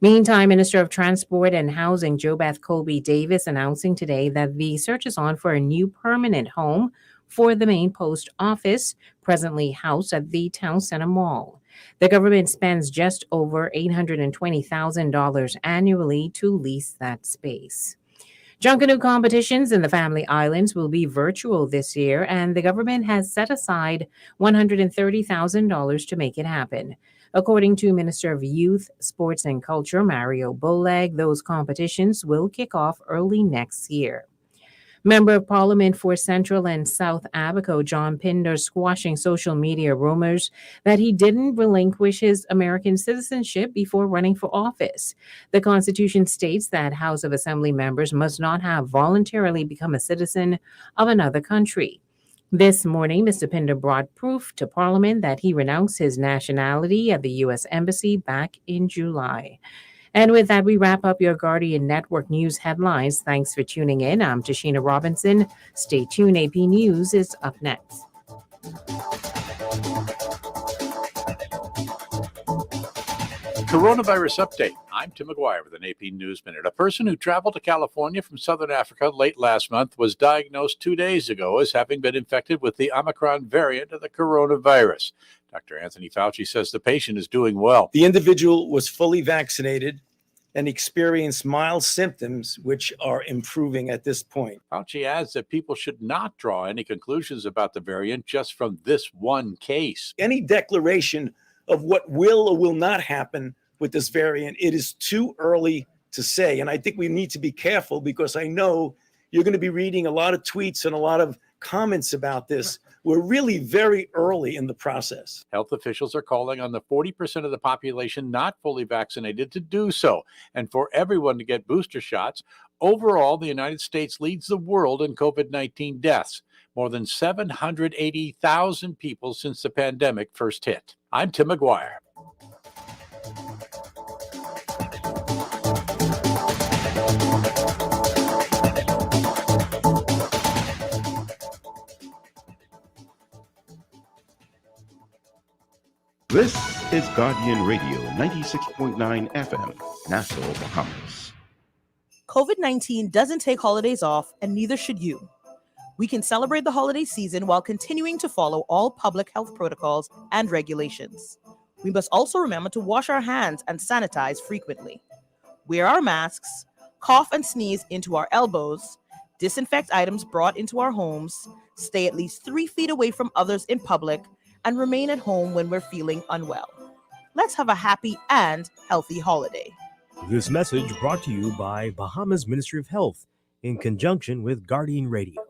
Meantime, Minister of Transport and Housing JoBeth Colby Davis announcing today that the search is on for a new permanent home for the main post office, presently housed at the Town Center Mall. The government spends just over $820,000 annually to lease that space. Junkanoo competitions in the Family Islands will be virtual this year, and the government has set aside $130,000 to make it happen. According to Minister of Youth, Sports and Culture, Mario Bolag, those competitions will kick off early next year. Member of Parliament for Central and South Abaco, John Pinder, squashing social media rumors that he didn't relinquish his American citizenship before running for office. The Constitution states that House of Assembly members must not have voluntarily become a citizen of another country. This morning, Mr. Pinder brought proof to Parliament that he renounced his nationality at the U.S. Embassy back in July. And with that, we wrap up your Guardian Network News headlines. Thanks for tuning in. I'm Tashina Robinson. Stay tuned. AP News is up next. Coronavirus update. I'm Tim McGuire with an AP News Minute. A person who traveled to California from Southern Africa late last month was diagnosed 2 days ago as having been infected with the Omicron variant of the coronavirus. Dr. Anthony Fauci says the patient is doing well. The individual was fully vaccinated and experienced mild symptoms, which are improving at this point. Fauci adds that people should not draw any conclusions about the variant just from this one case. Any declaration of what will or will not happen with this variant, it is too early to say. And I think we need to be careful because I know you're going to be reading a lot of tweets and a lot of comments about this. We're really very early in the process. Health officials are calling on the 40% of the population not fully vaccinated to do so, and for everyone to get booster shots. Overall, the United States leads the world in COVID-19 deaths, more than 780,000 people since the pandemic first hit. I'm Tim McGuire. This is Guardian Radio 96.9 FM, Nassau, Bahamas. COVID-19 doesn't take holidays off, and neither should you. We can celebrate the holiday season while continuing to follow all public health protocols and regulations. We must also remember to wash our hands and sanitize frequently. Wear our masks, cough and sneeze into our elbows, disinfect items brought into our homes, stay at least 3 feet away from others in public, and remain at home when we're feeling unwell. Let's have a happy and healthy holiday. This message brought to you by Bahamas Ministry of Health in conjunction with Guardian Radio.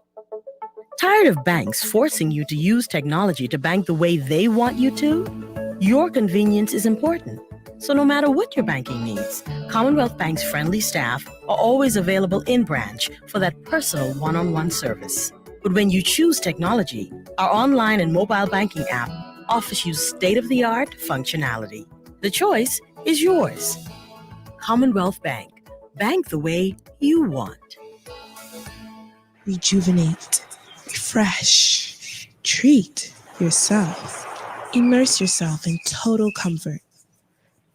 Tired of banks forcing you to use technology to bank the way they want you to? Your convenience is important. So no matter what your banking needs, Commonwealth Bank's friendly staff are always available in branch for that personal one-on-one service. But when you choose technology, our online and mobile banking app offers you state-of-the-art functionality. The choice is yours. Commonwealth Bank. Bank the way you want. Rejuvenate, refresh, treat yourself. Immerse yourself in total comfort.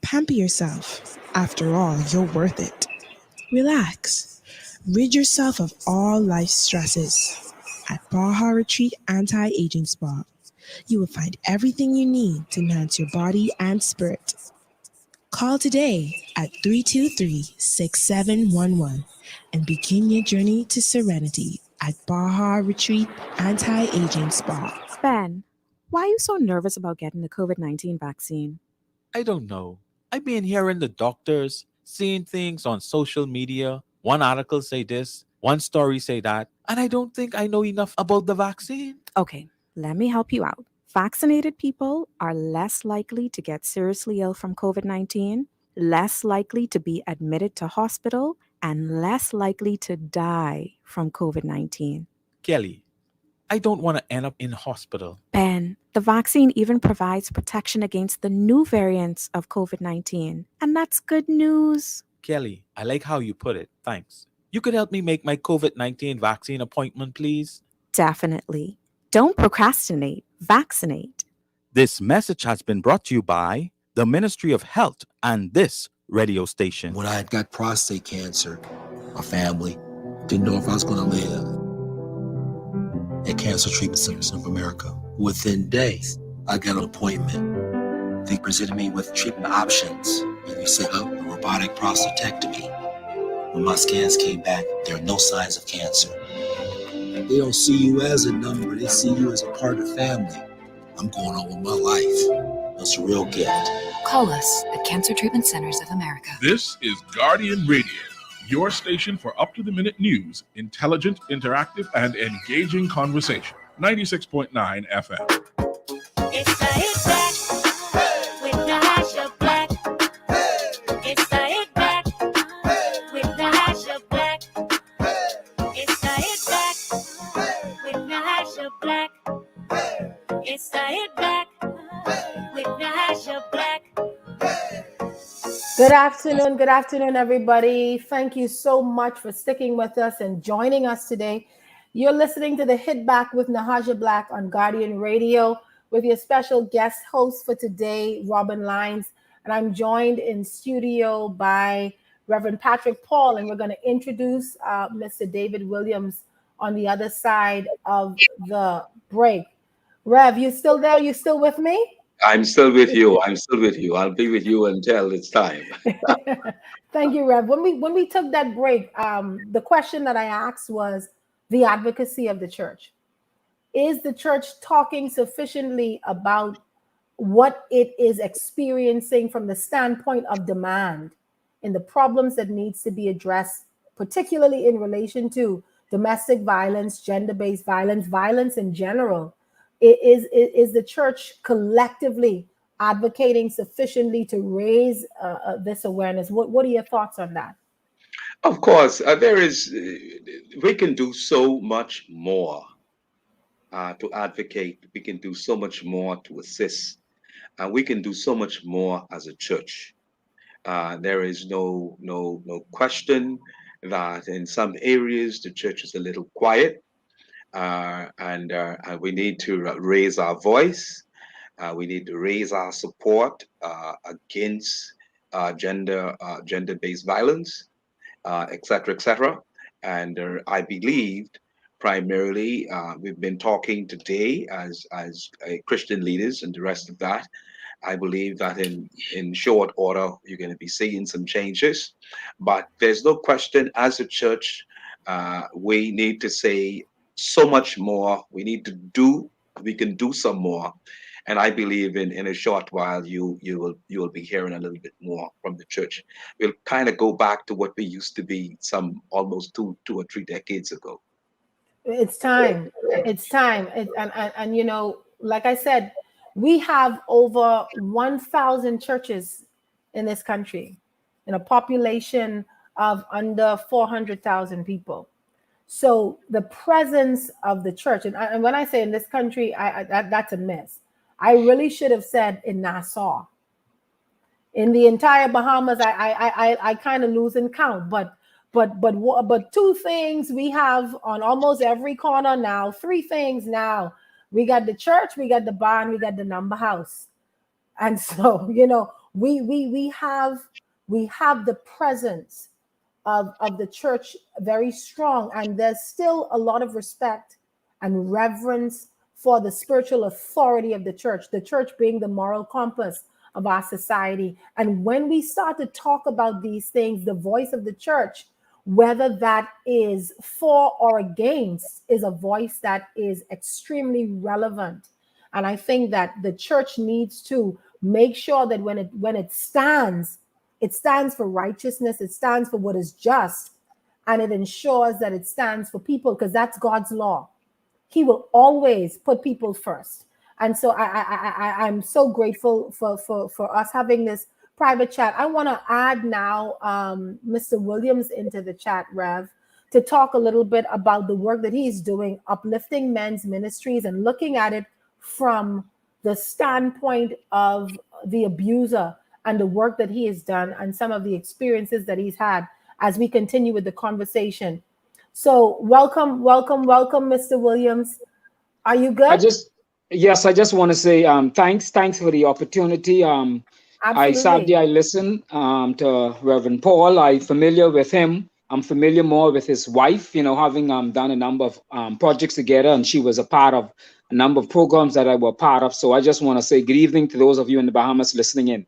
Pamper yourself. After all, you're worth it. Relax. Rid yourself of all life stresses. At Baja Retreat Anti-Aging Spa, you will find everything you need to enhance your body and spirit. Call today at 323-6711 and begin your journey to serenity at Baja Retreat Anti-Aging Spa. Ben, Why are you so nervous about getting the COVID-19 vaccine? I don't know. I've been hearing the doctors, seeing things on social media. One article say this, one story say that, and I don't think I know enough about the vaccine. Okay, let me help you out. Vaccinated people are less likely to get seriously ill from COVID-19, less likely to be admitted to hospital, and less likely to die from COVID-19. Kelly, I don't want to end up in hospital. Ben, the vaccine even provides protection against the new variants of COVID-19, and that's good news. Kelly, I like how you put it. Thanks. You could help me make my COVID-19 vaccine appointment, please? Definitely. Don't procrastinate. Vaccinate. This message has been brought to you by the Ministry of Health and this radio station. When I had got prostate cancer, my family didn't know if I was going to live. At Cancer Treatment Centers of America, within days, I got an appointment. They presented me with treatment options, and we set up a robotic prostatectomy. When my scans came back, there are no signs of cancer. They don't see you as a number, they see you as a part of the family. I'm going on with my life. That's a real gift. Call us at Cancer Treatment Centers of America. This is Guardian Radio, your station for up-to-the-minute news, intelligent, interactive, and engaging conversation. 96.9 FM. It's the hit back with Natasha Black. It's the hit back with Natasha Black. It's the hit back with Natasha Black. It's the hit back with Natasha Black. Good afternoon, everybody. Thank you so much for sticking with us and joining us today. You're listening to the Hit Back with Natasha Black on Guardian Radio with your special guest host for today, Robyn Lynes. And I'm joined in studio by Reverend Patrick Paul, and we're going to introduce Mr. David Williams on the other side of the break. Rev, you still there? You still with me? I'm still with you. I'll be with you until it's time. Thank you, Rev. When we took that break, the question that I asked was the advocacy of the church. Is the church talking sufficiently about what it is experiencing from the standpoint of demand and the problems that needs to be addressed, particularly in relation to domestic violence, gender-based violence, violence in general? Is the church collectively advocating sufficiently to raise this awareness? What are your thoughts on that? Of course, we can do so much more to advocate. We can do so much more to assist. And we can do so much more as a church. There is no question that in some areas the church is a little quiet. And we need to raise our voice. We need to raise our support against gender-based violence, etc., etc. And I believed primarily we've been talking today as Christian leaders and the rest of that. I believe that in short order you're going to be seeing some changes, but there's no question as a church we need to say so much more. We can do some more. And I believe in a short while you will be hearing a little bit more from the church. We'll kind of go back to what we used to be some almost two or three decades ago. It's time. And you know, like I said, we have over 1,000 churches in this country in a population of under 400,000 people. So the presence of the church, and when I say in this country, that's a miss. I really should have said in Nassau. In the entire Bahamas, I kind of lose in count. But two things we have on almost every corner now. Three things now. We got the church, we got the barn, we got the number house. And so, you know, we have the presence of the church very strong, and there's still a lot of respect and reverence for the spiritual authority of the church being the moral compass of our society. And when we start to talk about these things, the voice of the church, whether that is for or against, is a voice that is extremely relevant. And I think that the church needs to make sure that when it stands for righteousness, it stands for what is just, and it ensures that it stands for people, because that's God's law. He will always put people first. And so I'm so grateful for us having this private chat. I want to add now Mr. Williams into the chat, Rev, to talk a little bit about the work that he's doing, uplifting men's ministries, and looking at it from the standpoint of the abuser and the work that he has done and some of the experiences that he's had as we continue with the conversation. So welcome, Mr. Williams. Are you good? I just want to say thanks for the opportunity. I sat there, I listened to Reverend Paul. I'm familiar with him. I'm familiar more with his wife, having done a number of projects together, and she was a part of a number of programs that I were part of. So I just want to say good evening to those of you in the Bahamas listening in.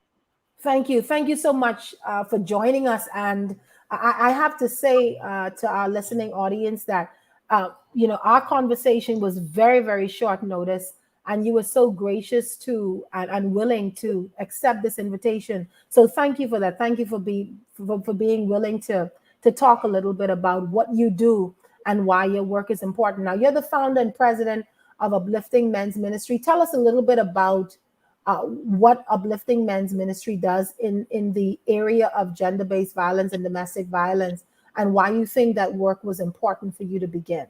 Thank you so much for joining us. And I have to say to our listening audience that our conversation was very, very short notice, and you were so gracious to and willing to accept this invitation. So thank you for that. Thank you for being willing to talk a little bit about what you do and why your work is important. Now, you're the founder and president of Uplifting Men's Ministry. Tell us a little bit about what Uplifting Men's Ministry does in the area of gender-based violence and domestic violence, and why you think that work was important for you to begin.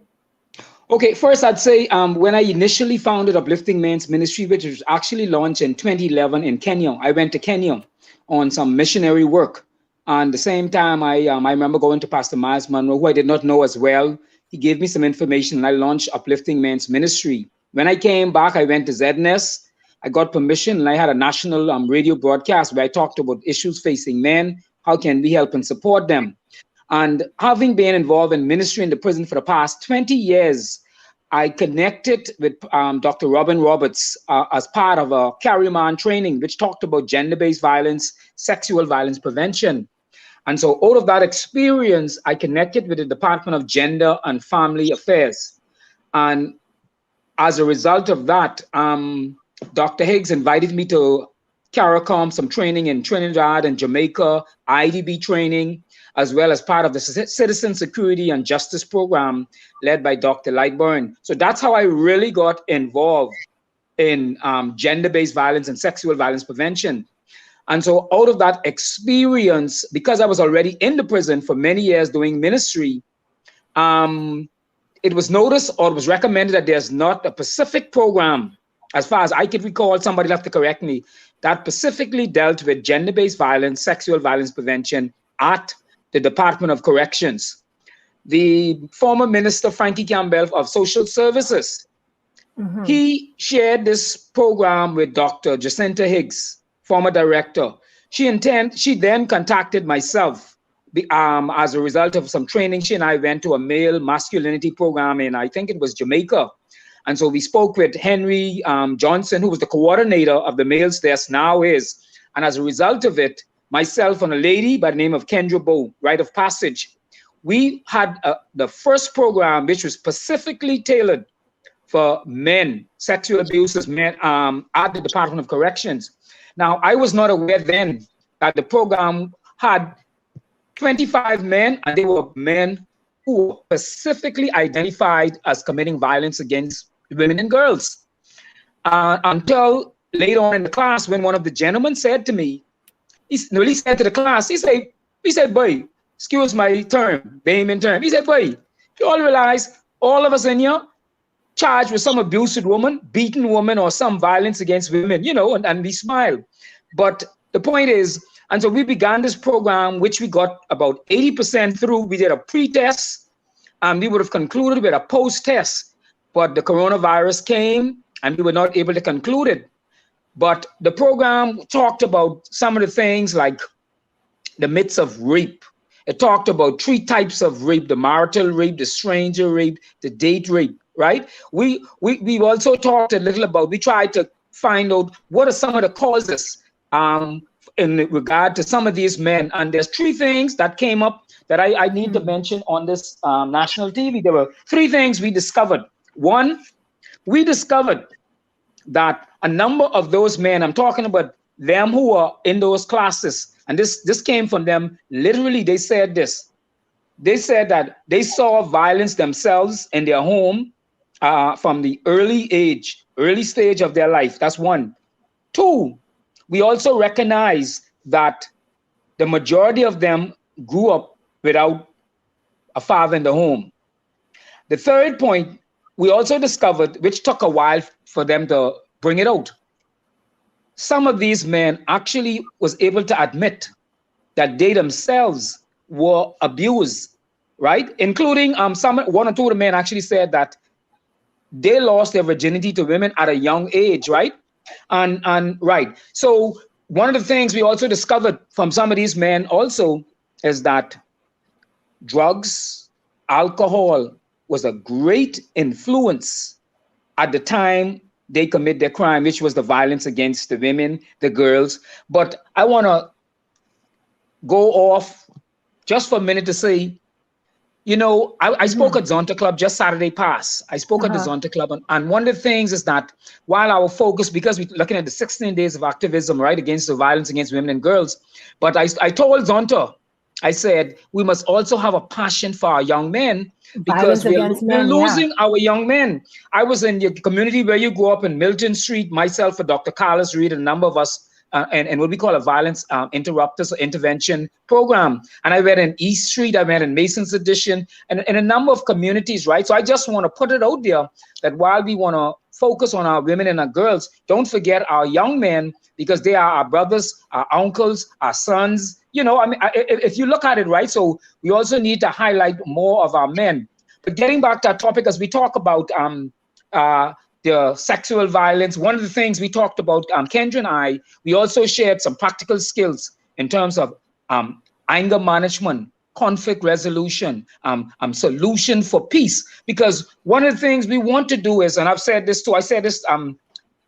Okay, first I'd say when I initially founded Uplifting Men's Ministry, which was actually launched in 2011 in Kenya, I went to Kenya on some missionary work. And at the same time, I remember going to Pastor Miles Monroe, who I did not know as well. He gave me some information, and I launched Uplifting Men's Ministry. When I came back, I went to ZNS. I got permission, and I had a national radio broadcast where I talked about issues facing men. How can we help and support them? And having been involved in ministry in the prison for the past 20 years, I connected with Dr. Robyn Roberts as part of a Carry Man training, which talked about gender-based violence, sexual violence prevention. And so out of that experience, I connected with the Department of Gender and Family Affairs. And as a result of that, Dr. Higgs invited me to CARICOM, some training in Trinidad and Jamaica, IDB training, as well as part of the Citizen Security and Justice Program led by Dr. Lightburn. So that's how I really got involved in gender-based violence and sexual violence prevention. And so out of that experience, because I was already in the prison for many years doing ministry, it was noticed or it was recommended that there's not a specific program, as far as I could recall, somebody will have to correct me, that specifically dealt with gender-based violence, sexual violence prevention at the Department of Corrections. The former Minister, Frankie Campbell of Social Services, he shared this program with Dr. Jacinta Higgs, former director. She then contacted myself as a result of some training. She and I went to a male masculinity program in, I think it was Jamaica. And so we spoke with Henry Johnson, who was the coordinator of the males desk, now is. And as a result of it, myself and a lady by the name of Kendra Bow, Rite of Passage, we had the first program which was specifically tailored for men, sexual abuses, men at the Department of Corrections. Now, I was not aware then that the program had 25 men, and they were men who were specifically identified as committing violence against women and girls. Until later on in the class, when one of the gentlemen said to me, he said to the class, he said, boy, excuse my term, Bahamian term. He said, boy, you all realize all of us in here charged with some abused woman, beaten woman, or some violence against women, and we smiled. But the point is, and so we began this program, which we got about 80% through. We did a pre-test, and we would have concluded with a post-test, but the coronavirus came, and we were not able to conclude it. But the program talked about some of the things like the myths of rape. It talked about 3 types of rape: the marital rape, the stranger rape, the date rape, right? We also talked a little about, we tried to find out what are some of the causes in regard to some of these men. And there's 3 things that came up that I need to mention on this national TV. There were 3 things we discovered. One, we discovered that a number of those men, I'm talking about them who are in those classes, and this came from them, literally, they said this. They said that they saw violence themselves in their home from the early stage of their life. That's one. Two, we also recognize that the majority of them grew up without a father in the home. The third point, we also discovered, which took a while for them to bring it out. Some of these men actually was able to admit that they themselves were abused, right? Including one or two of the men actually said that they lost their virginity to women at a young age, right? And right. So one of the things we also discovered from some of these men also is that drugs, alcohol was a great influence at the time they commit their crime, which was the violence against the women, the girls. But I want to go off just for a minute to say, you know, I spoke at Zonta Club just Saturday past. I spoke at the Zonta Club, and one of the things is that while our focus, because we're looking at the 16 days of activism, right, against the violence against women and girls, but I told Zonta, I said, we must also have a passion for our young men, because we're losing our young men. I was in the community where you grew up in Milton Street, myself, and Dr. Carlos Reed, and a number of us, and what we call a violence interrupters or intervention program. And I went in East Street, I went in Mason's Addition, and in a number of communities, right? So I just want to put it out there that while we want to focus on our women and our girls, don't forget our young men, because they are our brothers, our uncles, our sons. You know, I mean, if you look at it, right? So we also need to highlight more of our men. But getting back to our topic, as we talk about the sexual violence, one of the things we talked about, Kendra and I, we also shared some practical skills in terms of anger management, conflict resolution, solution for peace. Because one of the things we want to do is, and I've said this too, I said this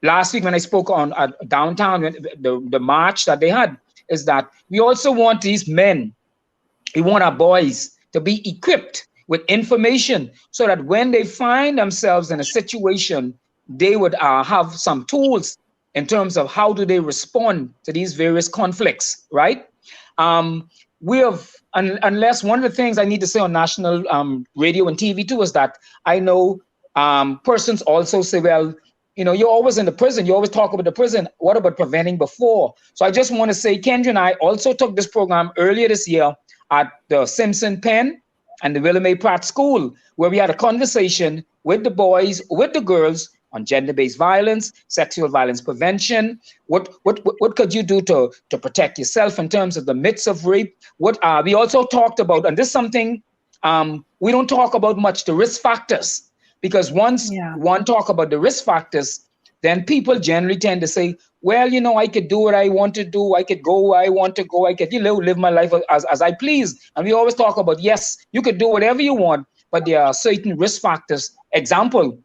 last week when I spoke on downtown, the march that they had, is that we also want these men, we want our boys to be equipped with information so that when they find themselves in a situation, they would have some tools in terms of how do they respond to these various conflicts, right? We have, unless one of the things I need to say on national radio and TV too is that I know persons also say, well, you know, you're always in the prison. You always talk about the prison. What about preventing before? So I just want to say, Kendra and I also took this program earlier this year at the Simpson Penn and the William A. Pratt School, where we had a conversation with the boys, with the girls on gender-based violence, sexual violence prevention. What could you do to protect yourself in terms of the myths of rape? What we also talked about, and this is something we don't talk about much, the risk factors. Because once one talk about the risk factors, then people generally tend to say, well, you know, I could do what I want to do. I could go where I want to go. I could live my life as I please. And we always talk about, yes, you could do whatever you want, but there are certain risk factors. Example,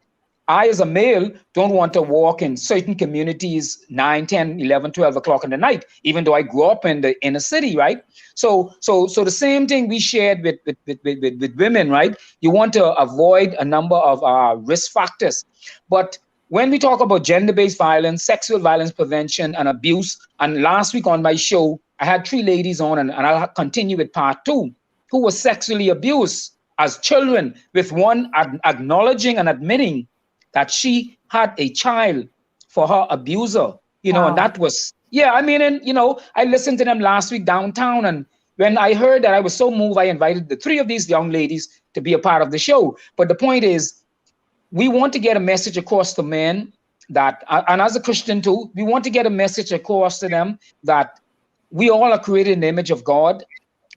I as a male don't want to walk in certain communities 9, 10, 11, 12 o'clock in the night, even though I grew up in the inner city, right? So the same thing we shared with women, right? You want to avoid a number of risk factors. But when we talk about gender-based violence, sexual violence prevention, and abuse, and last week on my show, I had 3 ladies on, and I'll continue with part 2, who were sexually abused as children, with one acknowledging and admitting that she had a child for her abuser, you know, and that was, I mean, and, you know, I listened to them last week downtown, and when I heard that, I was so moved, I invited the 3 of these young ladies to be a part of the show. But the point is, we want to get a message across to men that, and as a Christian too, we want to get a message across to them that we all are created in the image of God,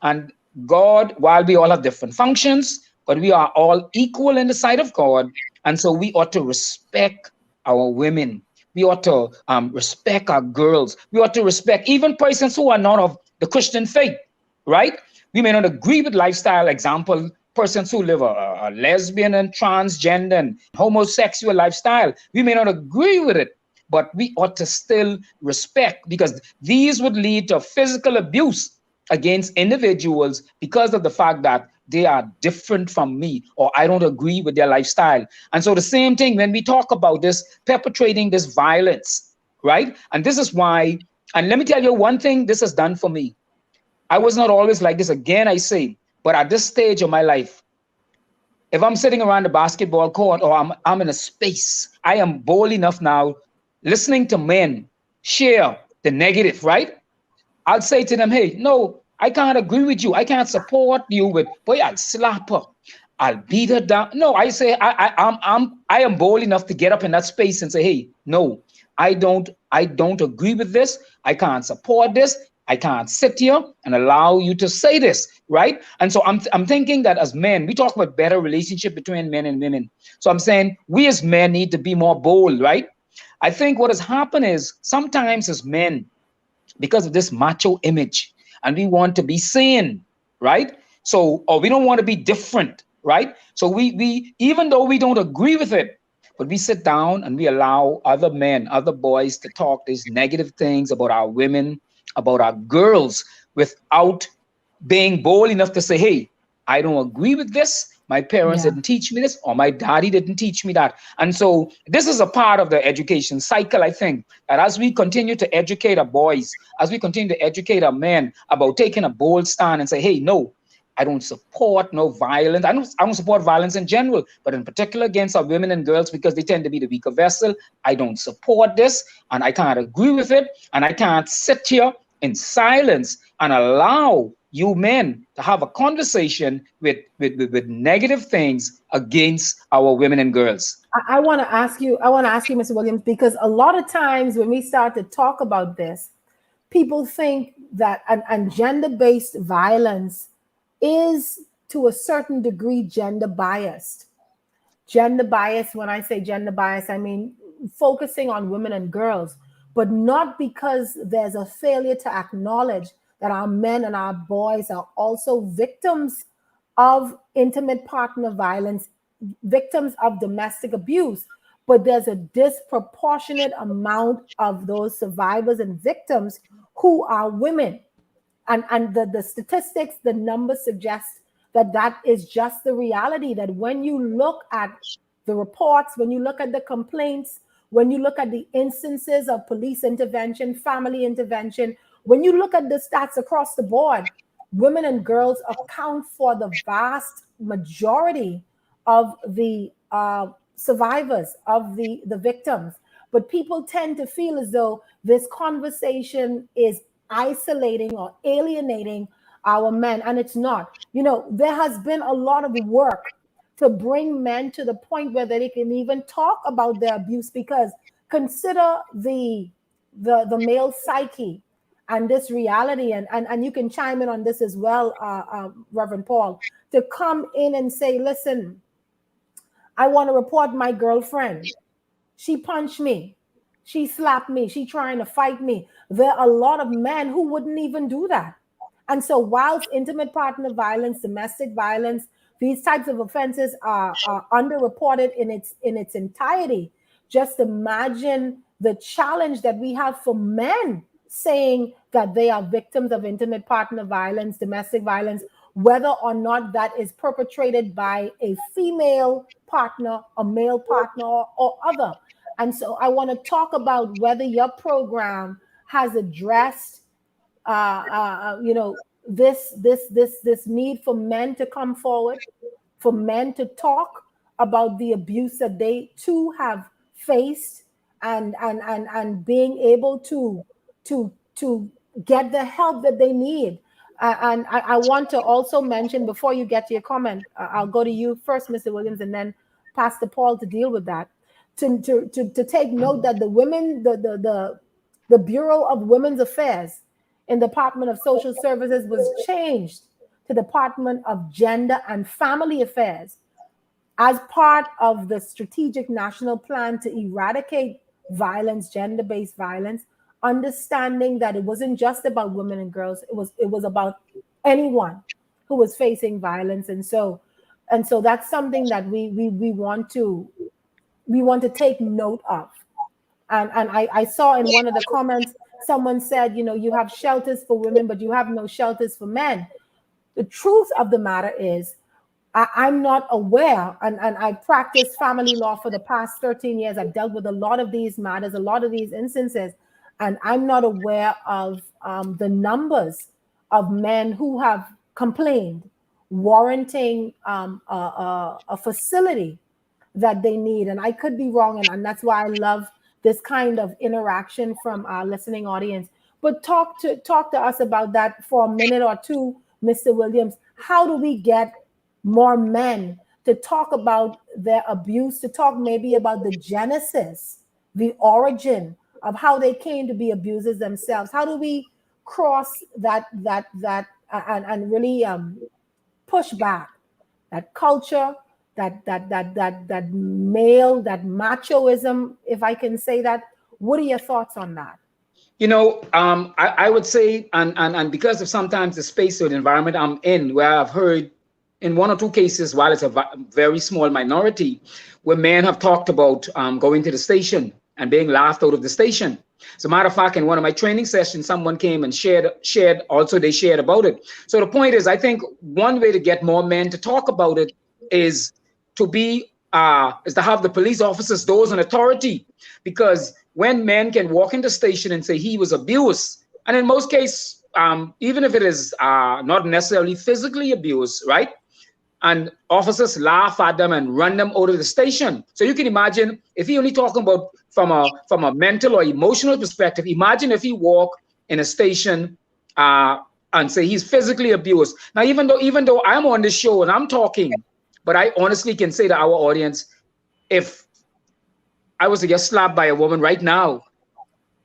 and God, while we all have different functions, but we are all equal in the sight of God. And so we ought to respect our women. We ought to respect our girls. We ought to respect even persons who are not of the Christian faith, right? We may not agree with lifestyle, example, persons who live a lesbian and transgender and homosexual lifestyle. We may not agree with it, but we ought to still respect, because these would lead to physical abuse against individuals because of the fact that they are different from me, or I don't agree with their lifestyle. And so the same thing when we talk about this, perpetrating this violence, right? And this is why, and let me tell you one thing this has done for me. I was not always like this, again, I say, but at this stage of my life, if I'm sitting around the basketball court or I'm in a space, I am bold enough now, listening to men share the negative, right? I'll say to them, hey, no, I can't agree with you. I can't support you with, boy, I'll slap her. I'll beat her down. No, I say I am bold enough to get up in that space and say, hey, no, I don't agree with this. I can't support this. I can't sit here and allow you to say this, right? And so I'm thinking that as men, we talk about better relationship between men and women. So I'm saying we as men need to be more bold, right? I think what has happened is sometimes as men, because of this macho image, and we want to be seen, right? So, or we don't want to be different, right? So we even though we don't agree with it, but we sit down and we allow other men, other boys to talk these negative things about our women, about our girls, without being bold enough to say, hey, I don't agree with this. My parents didn't teach me this, or my daddy didn't teach me that. And so this is a part of the education cycle, I think, that as we continue to educate our boys, as we continue to educate our men about taking a bold stand and say, hey, no, I don't support no violence. I don't support violence in general, but in particular against our women and girls, because they tend to be the weaker vessel. I don't support this, and I can't agree with it, and I can't sit here in silence and allow you men to have a conversation with negative things against our women and girls. I want to ask you, Mr. Williams, because a lot of times when we start to talk about this, people think that and gender-based violence is to a certain degree gender biased. Gender bias, when I say gender bias, I mean focusing on women and girls, but not because there's a failure to acknowledge that our men and our boys are also victims of intimate partner violence, victims of domestic abuse. But there's a disproportionate amount of those survivors and victims who are women. And the statistics, the numbers suggest that that is just the reality, that when you look at the reports, when you look at the complaints, when you look at the instances of police intervention, family intervention, when you look at the stats across the board, women and girls account for the vast majority of the survivors, of the victims. But people tend to feel as though this conversation is isolating or alienating our men, and it's not. You know, there has been a lot of work to bring men to the point where they can even talk about their abuse, because consider the male psyche and this reality, and you can chime in on this as well, Reverend Paul, to come in and say, listen, I want to report my girlfriend. She punched me. She slapped me. She trying to fight me. There are a lot of men who wouldn't even do that. And so whilst intimate partner violence, domestic violence, these types of offenses are underreported in its entirety, just imagine the challenge that we have for men saying that they are victims of intimate partner violence, domestic violence, whether or not that is perpetrated by a female partner, a male partner, or other. And so I want to talk about whether your program has addressed, this need for men to come forward, for men to talk about the abuse that they too have faced, and being able to get the help that they need. And I want to also mention, before you get to your comment, I'll go to you first, Mr. Williams, and then Pastor Paul to deal with that. To take note that the women, the Bureau of Women's Affairs in the Department of Social Services was changed to Department of Gender and Family Affairs as part of the strategic national plan to eradicate violence, gender-based violence, understanding that it wasn't just about women and girls, it was about anyone who was facing violence. And so that's something that we want to take note of. And I saw in one of the comments, someone said, you have shelters for women, but you have no shelters for men. The truth of the matter is I'm not aware, and I practiced family law for the past 13 years. I've dealt with a lot of these matters, a lot of these instances, and I'm not aware of the numbers of men who have complained, warranting a facility that they need. And I could be wrong, and that's why I love this kind of interaction from our listening audience. But talk to us about that for a minute or two, Mr. Williams. How do we get more men to talk about their abuse, to talk maybe about the genesis, the origin of how they came to be abusers themselves? How do we cross that and really push back that culture, that male, that machoism, if I can say that? What are your thoughts on that? I would say, and because of sometimes the space or the environment I'm in, where I've heard in one or two cases, while it's a very small minority, where men have talked about going to the station and being laughed out of the station. As a matter of fact, in one of my training sessions, someone came and shared they shared about it. So the point is, I think one way to get more men to talk about it is to have the police officers, those in authority, because when men can walk in the station and say he was abused, and in most cases, even if it is not necessarily physically abused, right? And officers laugh at them and run them out of the station. So you can imagine if he only talking about from a mental or emotional perspective, imagine if he walk in a station and say he's physically abused. Now, even though I'm on this show and I'm talking, but I honestly can say to our audience, if I was to get slapped by a woman right now,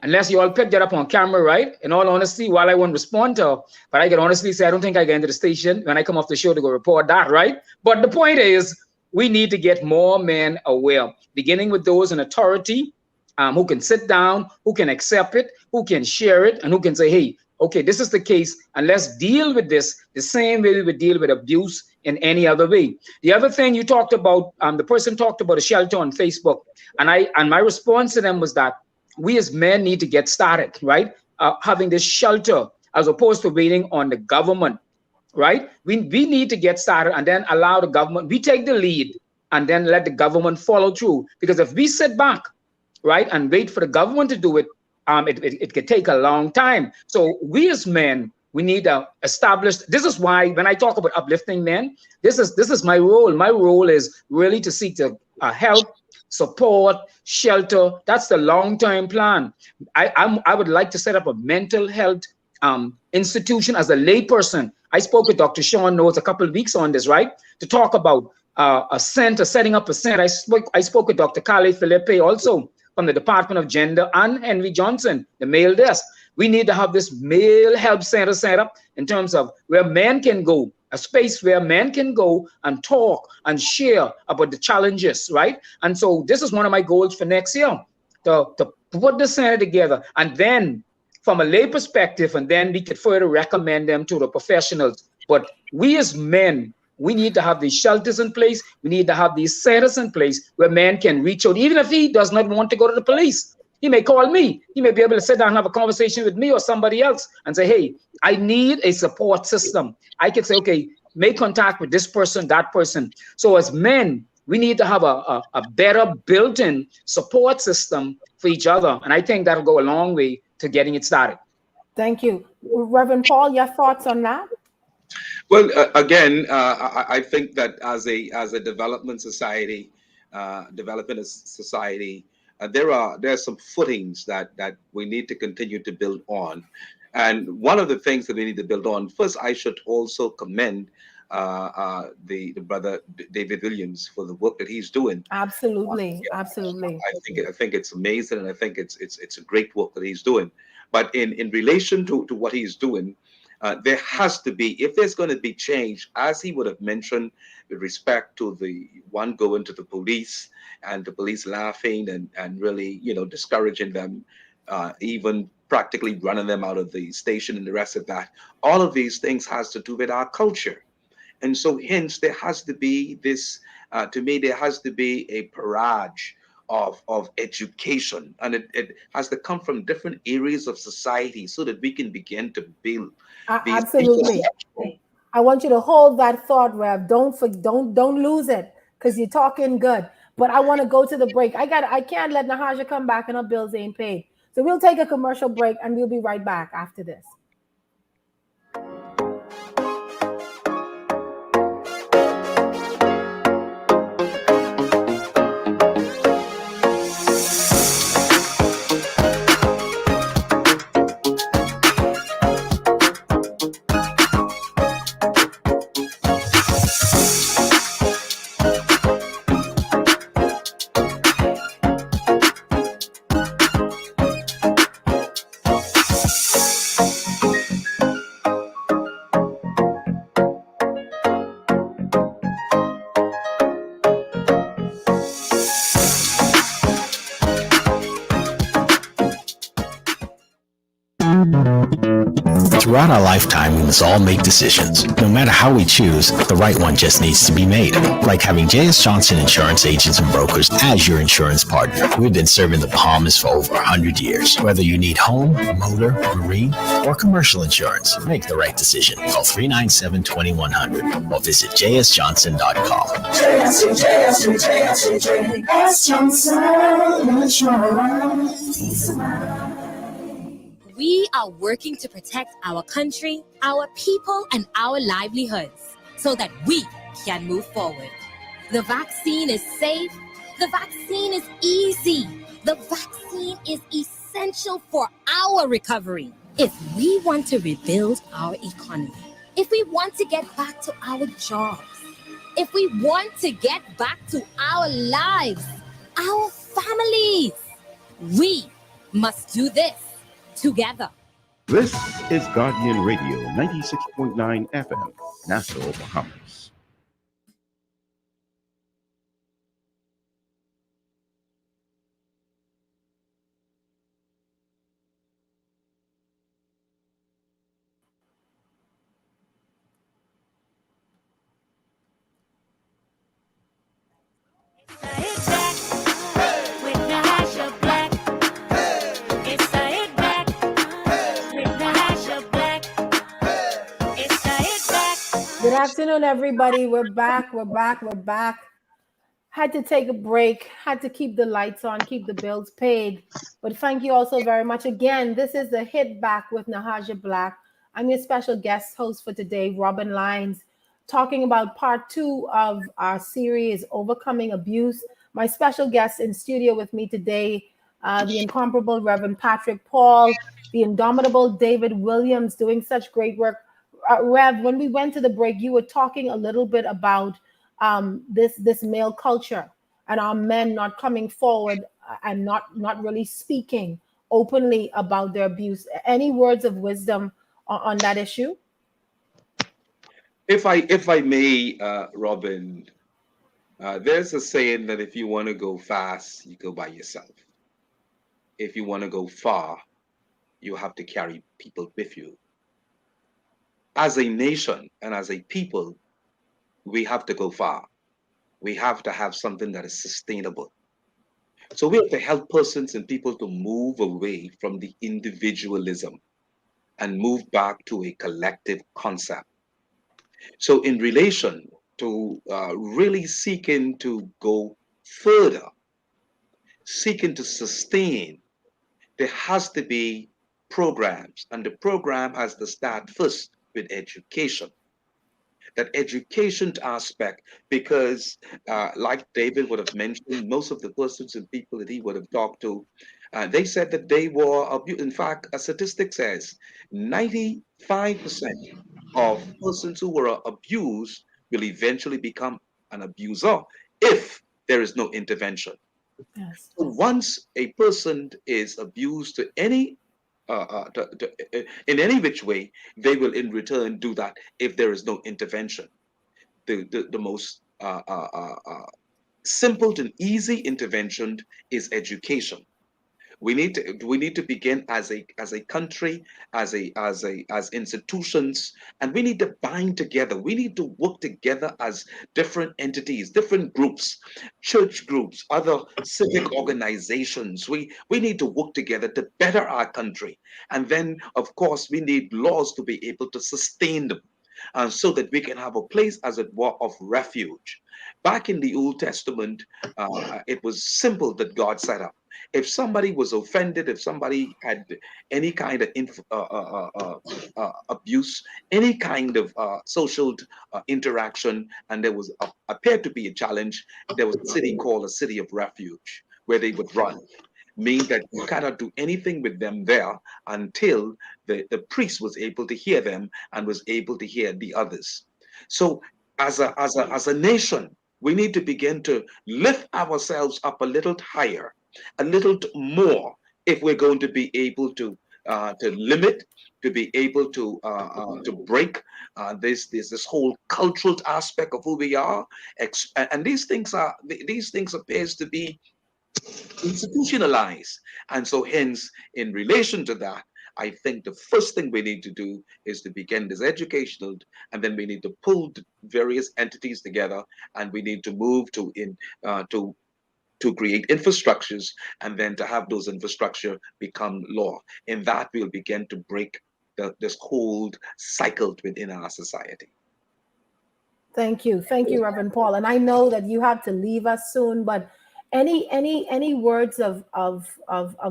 unless you all picked that up on camera, right? In all honesty, while I won't respond to her, but I can honestly say I don't think I get into the station when I come off the show to go report that, right? But the point is, we need to get more men aware, beginning with those in authority, who can sit down, who can accept it, who can share it, and who can say, hey, okay, this is the case, and let's deal with this the same way we would deal with abuse in any other way. The other thing you talked about, the person talked about a shelter on Facebook, and my response to them was that we as men need to get started, right? Having this shelter as opposed to waiting on the government, right? We need to get started and then allow the government, we take the lead and then let the government follow through. Because if we sit back, right, and wait for the government to do it, it could take a long time. So we as men, we need to establish, this is why when I talk about uplifting men, this is my role. My role is really to seek to help, support, shelter. That's the long-term plan. I would like to set up a mental health institution as a layperson. I spoke with Dr. Sean Knowles a couple of weeks on this, right? To talk about a center, setting up a center. I spoke with Dr. Kale Felipe also from the Department of Gender, and Henry Johnson, the male desk. We need to have this male help center set up in terms of where men can go, a space where men can go and talk and share about the challenges, right? And so this is one of my goals for next year, to put the center together, and then from a lay perspective, and then we could further recommend them to the professionals. But we as men, we need to have these shelters in place. We need to have these centers in place where men can reach out, even if he does not want to go to the police. He may call me. He may be able to sit down and have a conversation with me or somebody else and say, hey, I need a support system. I can say, okay, make contact with this person, that person. So as men, we need to have a better built-in support system for each other. And I think that'll go a long way to getting it started. Thank you. Reverend Paul, your thoughts on that? Well, again, I think that as a development society, there are some footings that we need to continue to build on. And one of the things that we need to build on, first, I should also commend the brother David Williams for the work that he's doing. Absolutely, absolutely. I think it's amazing, and I think it's a great work that he's doing. But in relation to what he's doing, there has to be, if there's going to be change, as he would have mentioned, with respect to the one going to the police and the police laughing and really, discouraging them, even practically running them out of the station and the rest of that. All of these things has to do with our culture. And so hence there has to be this, to me, there has to be a barrage of education, and it has to come from different areas of society so that we can begin to build these absolutely I want you to hold that thought, Rev. Don't lose it because you're talking good. But I want to go to the break. I can't let Nahaja come back and our bills ain't paid. So we'll take a commercial break and we'll be right back after this. Throughout our lifetime, we must all make decisions. No matter how we choose, the right one just needs to be made. Like having J.S. Johnson Insurance Agents and Brokers as your insurance partner. We've been serving the Bahamas for over 100 years. Whether you need home, motor, marine, or commercial insurance, make the right decision. Call 397-2100 or visit jsjohnson.com. J.S. Johnson Insurance. We are working to protect our country, our people, and our livelihoods so that we can move forward. The vaccine is safe. The vaccine is easy. The vaccine is essential for our recovery. If we want to rebuild our economy, if we want to get back to our jobs, if we want to get back to our lives, our families, we must do this together. This is Guardian Radio 96.9 FM, Nassau, Bahamas. Good afternoon, everybody. We're back. Had to take a break, had to keep the lights on, keep the bills paid. But thank you also very much. Again, this is the Hit Back with Nahaja Black. I'm your special guest host for today, Robyn Lynes, talking about part 2 of our series, Overcoming Abuse. My special guest in studio with me today, the incomparable Reverend Patrick Paul, the indomitable David Williams, doing such great work. Rev, when we went to the break, you were talking a little bit about this male culture and our men not coming forward and not really speaking openly about their abuse. Any words of wisdom on that issue? If I may, Robyn, there's a saying that if you want to go fast, you go by yourself. If you want to go far, you have to carry people with you. As a nation and as a people, we have to go far. We have to have something that is sustainable. So we have to help persons and people to move away from the individualism and move back to a collective concept. So in relation to really seeking to go further, seeking to sustain, there has to be programs, and the program has to start first with education. That education aspect, because like David would have mentioned, most of the persons and people that he would have talked to, they said that they were abused. In fact, a statistic says 95% of persons who were abused will eventually become an abuser if there is no intervention. Yes. So once a person is abused to any in any which way, they will in return do that if there is no intervention. The most simple and easy intervention is education. We need to begin as a country, as institutions, and we need to bind together. We need to work together as different entities, different groups, church groups, other civic organizations. We need to work together to better our country. And then, of course, we need laws to be able to sustain them. so that we can have a place, as it were, of refuge. Back in the Old Testament, it was simple that God set up. If somebody was offended, if somebody had any kind of abuse, any kind of social interaction, and there was appeared to be a challenge, there was a city called a city of refuge where they would run. Mean that you cannot do anything with them there until the priest was able to hear them and was able to hear the others. So as a nation, we need to begin to lift ourselves up a little higher, a little more, if we're going to be able to limit, to be able to break this whole cultural aspect of who we are. And these things appears to be institutionalized. And so hence, in relation to that, I think the first thing we need to do is to begin this educational, and then we need to pull the various entities together, and we need to move to create infrastructures, and then to have those infrastructure become law. In that, we'll begin to break this whole cycle within our society. Thank you, Reverend Paul. And I know that you have to leave us soon, but any words of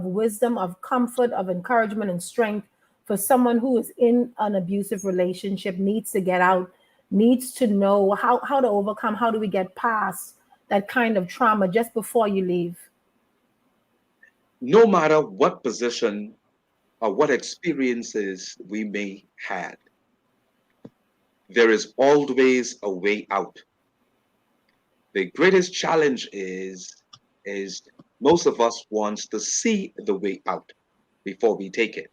wisdom, of comfort, of encouragement and strength for someone who is in an abusive relationship, needs to get out, needs to know how to overcome, how do we get past that kind of trauma, just before you leave? No matter what position or what experiences we may have, there is always a way out. The greatest challenge is most of us wants to see the way out before we take it.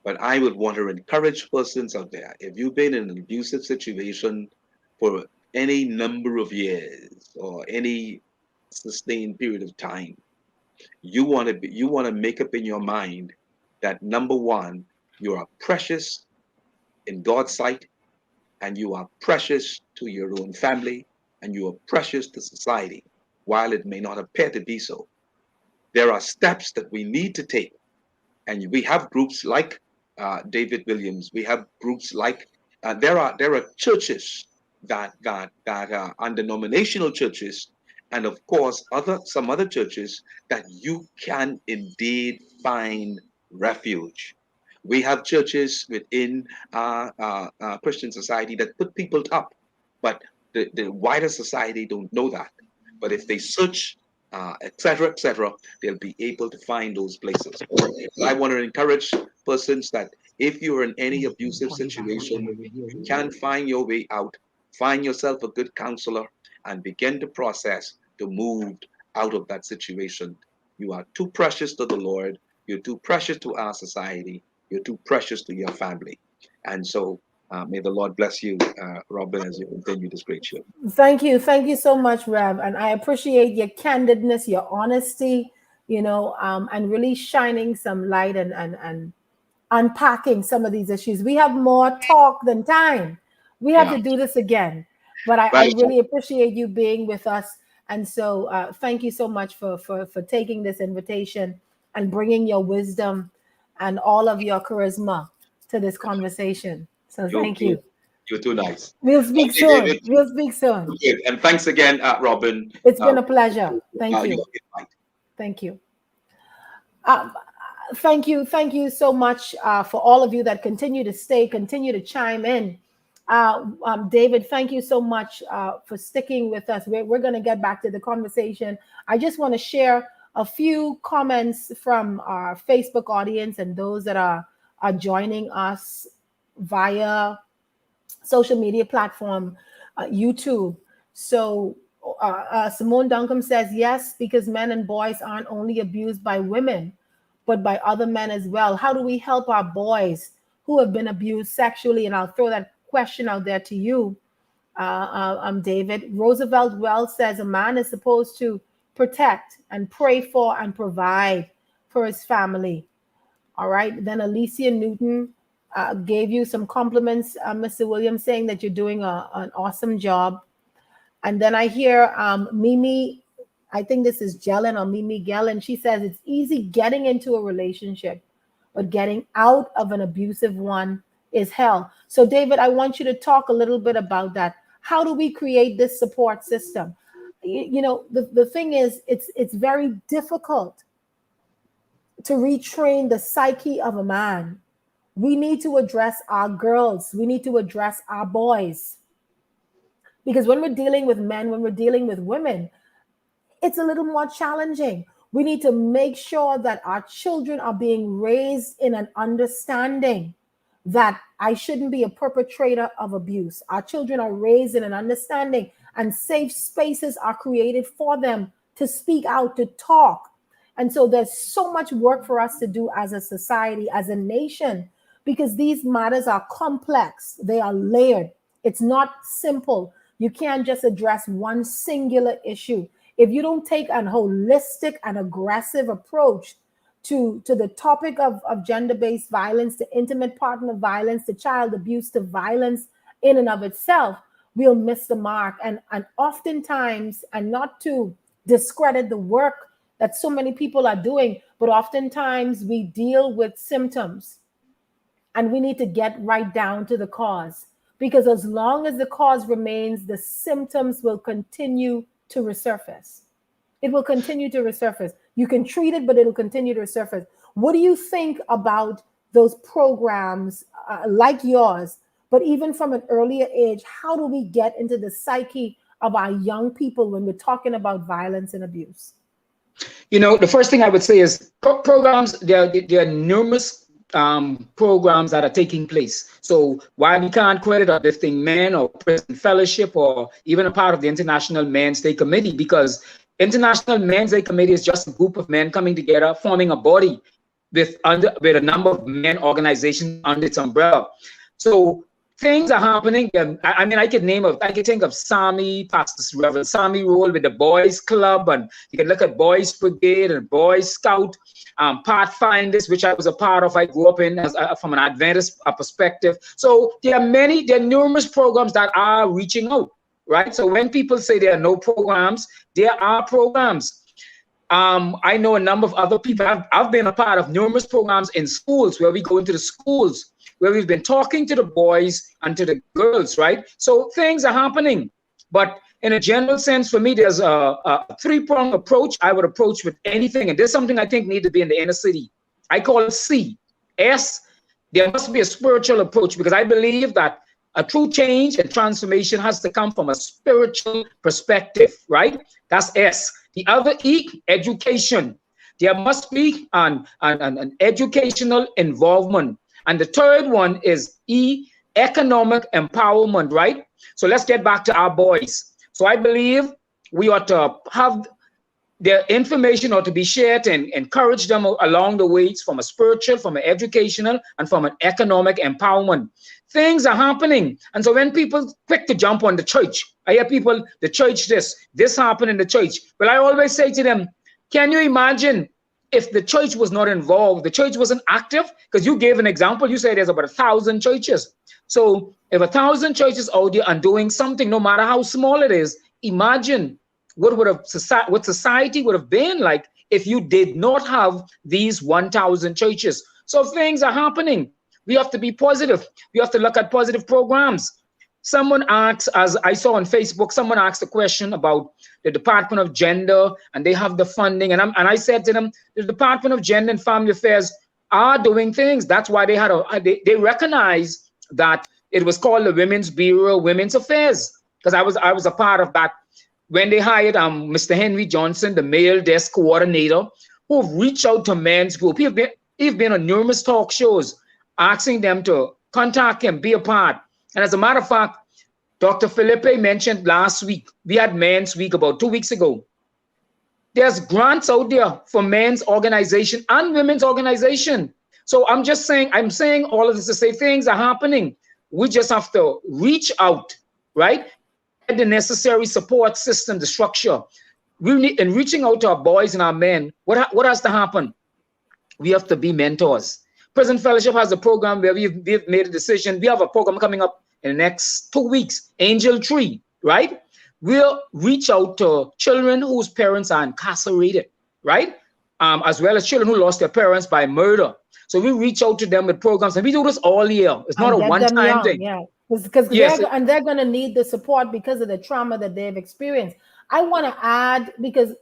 But I would want to encourage persons out there, if you've been in an abusive situation for any number of years or any sustained period of time, you want to make up in your mind that, number one, you are precious in God's sight, and you are precious to your own family, and you are precious to society, while it may not appear to be so. There are steps that we need to take, and we have groups like David Williams. We have groups like there are churches that are undenominational churches, and of course some other churches that you can indeed find refuge. We have churches within Christian society that put people up, but the wider society don't know that. But if they search, etc., they'll be able to find those places. So I want to encourage persons that if you're in any abusive situation, you can find your way out, find yourself a good counselor, and begin the process to move out of that situation. You are too precious to the Lord. You're too precious to our society. You're too precious to your family. And so may the Lord bless you, Robyn, as you continue this great show. Thank you so much, Rev. And I appreciate your candidness, your honesty, and really shining some light and unpacking some of these issues. We have more talk than time. We have to do this again. But I really appreciate you being with us. And so thank you so much for taking this invitation and bringing your wisdom and all of your charisma to this conversation. So thank you. You're too nice. We'll speak soon. David. We'll speak soon. And thanks again, Robyn. It's been a pleasure. Thank you. Thank you. Thank you so much for all of you that continue to chime in. David, thank you so much for sticking with us. We're going to get back to the conversation. I just want to share a few comments from our Facebook audience and those that are joining us via social media platform, YouTube. So Simone Duncombe says, yes, because men and boys aren't only abused by women, but by other men as well. How do we help our boys who have been abused sexually? And I'll throw that question out there to you, David. Roosevelt Wells says a man is supposed to protect and pray for and provide for his family. All right. Then Alicia Newton gave you some compliments, Mr. Williams, saying that you're doing an awesome job. And then I hear Mimi, I think this is Jellen or Mimi Gellen. She says it's easy getting into a relationship, but getting out of an abusive one is hell. So David, I want you to talk a little bit about that. How do we create this support system? You know, the thing is, it's very difficult to retrain the psyche of a man. We need to address our girls. We need to address our boys. Because when we're dealing with men, when we're dealing with women, it's a little more challenging. We need to make sure that our children are being raised in an understanding that I shouldn't be a perpetrator of abuse. Our children are raised in an understanding, and safe spaces are created for them to speak out, to talk. And so there's so much work for us to do as a society, as a nation, because these matters are complex. They are layered. It's not simple. You can't just address one singular issue. If you don't take a holistic and aggressive approach to the topic of gender-based violence, to intimate partner violence, to child abuse, to violence in and of itself, we'll miss the mark. And oftentimes, and not to discredit the work that so many people are doing, but oftentimes we deal with symptoms, and we need to get right down to the cause, because as long as the cause remains, the symptoms will continue to resurface. It will continue to resurface. You can treat it, but it'll continue to resurface. What do you think about those programs like yours, but even from an earlier age? How do we get into the psyche of our young people when we're talking about violence and abuse? You know, the first thing I would say is programs, there are numerous programs that are taking place. So while we can't credit Uplifting Men or Prison Fellowship or even a part of the International Men's Day Committee, because International Men's Day Committee is just a group of men coming together, forming a body with a number of men organizations under its umbrella. So things are happening. I mean, I could think of Sami, Pastor Reverend Sami role with the Boys Club, and you can look at Boys Brigade and Boys Scout, Pathfinders, which I was a part of. I grew up in from an Adventist perspective. So there are numerous programs that are reaching out, right? So when people say there are no programs, there are programs. I know a number of other people. I've been a part of numerous programs in schools where we go into the schools, where we've been talking to the boys and to the girls, right? So things are happening. But in a general sense, for me, there's a three-pronged approach I would approach with anything. And there's something I think need to be in the inner city. I call it C. S, there must be a spiritual approach, because I believe that a true change and transformation has to come from a spiritual perspective, right? That's S. The other E, education. There must be an educational involvement. And the third one is E, economic empowerment, right? So let's get back to our boys. So I believe we ought to have their information ought to be shared and encourage them along the way from a spiritual, from an educational, and from an economic empowerment. Things are happening. And so when people quick to jump on the church, I hear people, the church this happened in the church. Well, I always say to them, can you imagine if the church was not involved, the church wasn't active? Because you gave an example, you said there's about 1,000 churches. So if 1,000 churches out there are doing something, no matter how small it is, imagine what society would have been like if you did not have these 1,000 churches. So things are happening. We have to be positive. We have to look at positive programs. Someone asked, as I saw on Facebook, someone asked a question about the Department of Gender, and they have the funding. And I said to them, the Department of Gender and Family Affairs are doing things. That's why they had they recognize that it was called the Women's Bureau, Women's Affairs, because I was a part of that when they hired Mr. Henry Johnson, the male desk coordinator, who reached out to men's group. He's been on numerous talk shows asking them to contact him, be a part. And as a matter of fact, Dr. Felipe mentioned last week, we had Men's Week about 2 weeks ago. There's grants out there for men's organization and women's organization. So I'm saying all of this to say things are happening. We just have to reach out, right? Get the necessary support system, the structure. In reaching out to our boys and our men, what has to happen? We have to be mentors. Prison Fellowship has a program where we've made a decision. We have a program coming up in the next 2 weeks, Angel Tree, right? We'll reach out to children whose parents are incarcerated, right? as well as children who lost their parents by murder. So we reach out to them with programs, and we do this all year. It's not a one-time thing. Yeah, because Yes. they're going to need the support because of the trauma that they've experienced. I want to add, because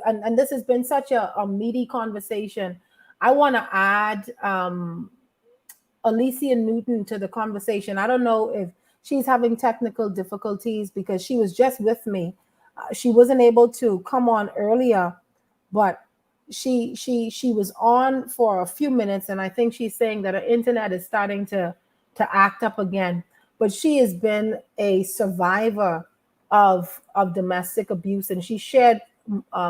and this has been such a meaty conversation. I want to add Alicia Newton to the conversation. I don't know if she's having technical difficulties because she was just with me. She wasn't able to come on earlier, but she was on for a few minutes, and I think she's saying that her internet is starting to act up again. But she has been a survivor of domestic abuse, and she shared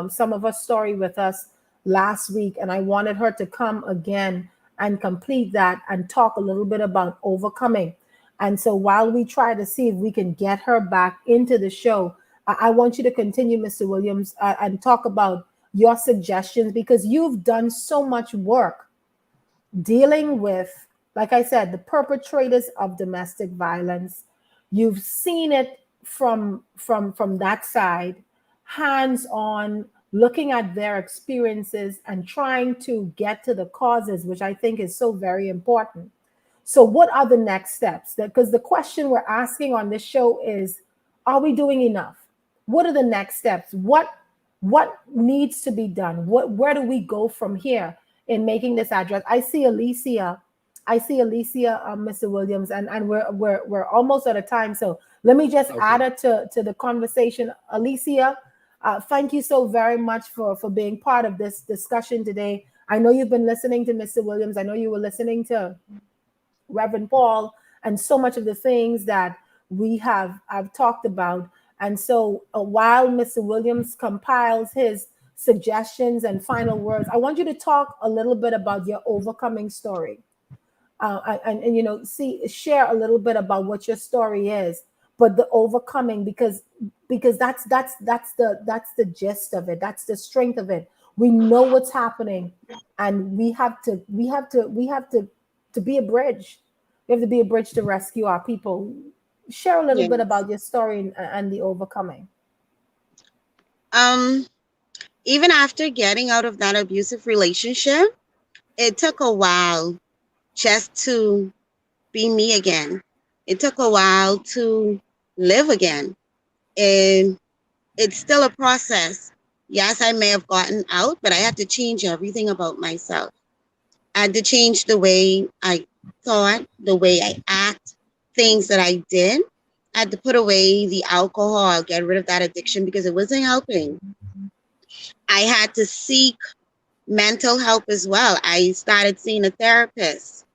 some of her story with us last week, and I wanted her to come again and complete that and talk a little bit about overcoming. And so while we try to see if we can get her back into the show, I want you to continue, Mr. Williams, and talk about your suggestions, because you've done so much work dealing with, like I said, the perpetrators of domestic violence. You've seen it from that side, hands-on, looking at their experiences and trying to get to the causes, which I think is so very important. So what are the next steps? Because the question we're asking on this show is, are we doing enough? What are the next steps? What needs to be done? Where do we go from here in making this address? I see Alicia, Mr. Williams, and we're almost out of time. So let me just add her to the conversation. Alicia, thank you so very much for being part of this discussion today. I know you've been listening to Mr. Williams. I know you were listening to Reverend Paul and so much of the things that I've talked about. And so while Mr. Williams compiles his suggestions and final words, I want you to talk a little bit about your overcoming story. And share a little bit about what your story is, but the overcoming, because that's the gist of it. That's the strength of it. We know what's happening, and we have to be a bridge. We have to be a bridge to rescue our people. Share a little bit about your story and the overcoming. Even after getting out of that abusive relationship, it took a while just to be me again. It took a while to live again. And it's still a process. Yes, I may have gotten out, but I had to change everything about myself. I had to change the way I thought, the way I act, things that I did. I had to put away the alcohol, get rid of that addiction because it wasn't helping. I had to seek mental help as well. I started seeing a therapist.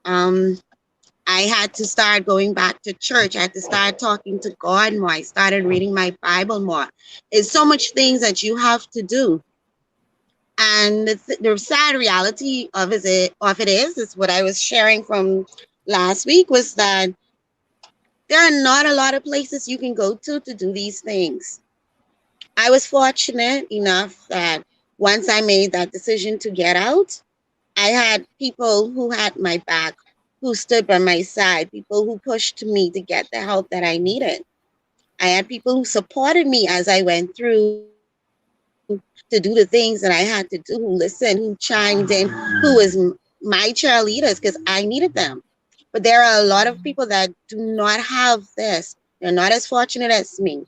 I had to start going back to church. I had to start talking to God more. I started reading my Bible more. It's so much things that you have to do. And the sad reality of it is what I was sharing from last week, was that there are not a lot of places you can go to do these things. I was fortunate enough that once I made that decision to get out, I had people who had my back, who stood by my side, people who pushed me to get the help that I needed. I had people who supported me as I went through to do the things that I had to do, who listened, who chimed in, who was my cheerleaders because I needed them. But there are a lot of people that do not have this. They're not as fortunate as me.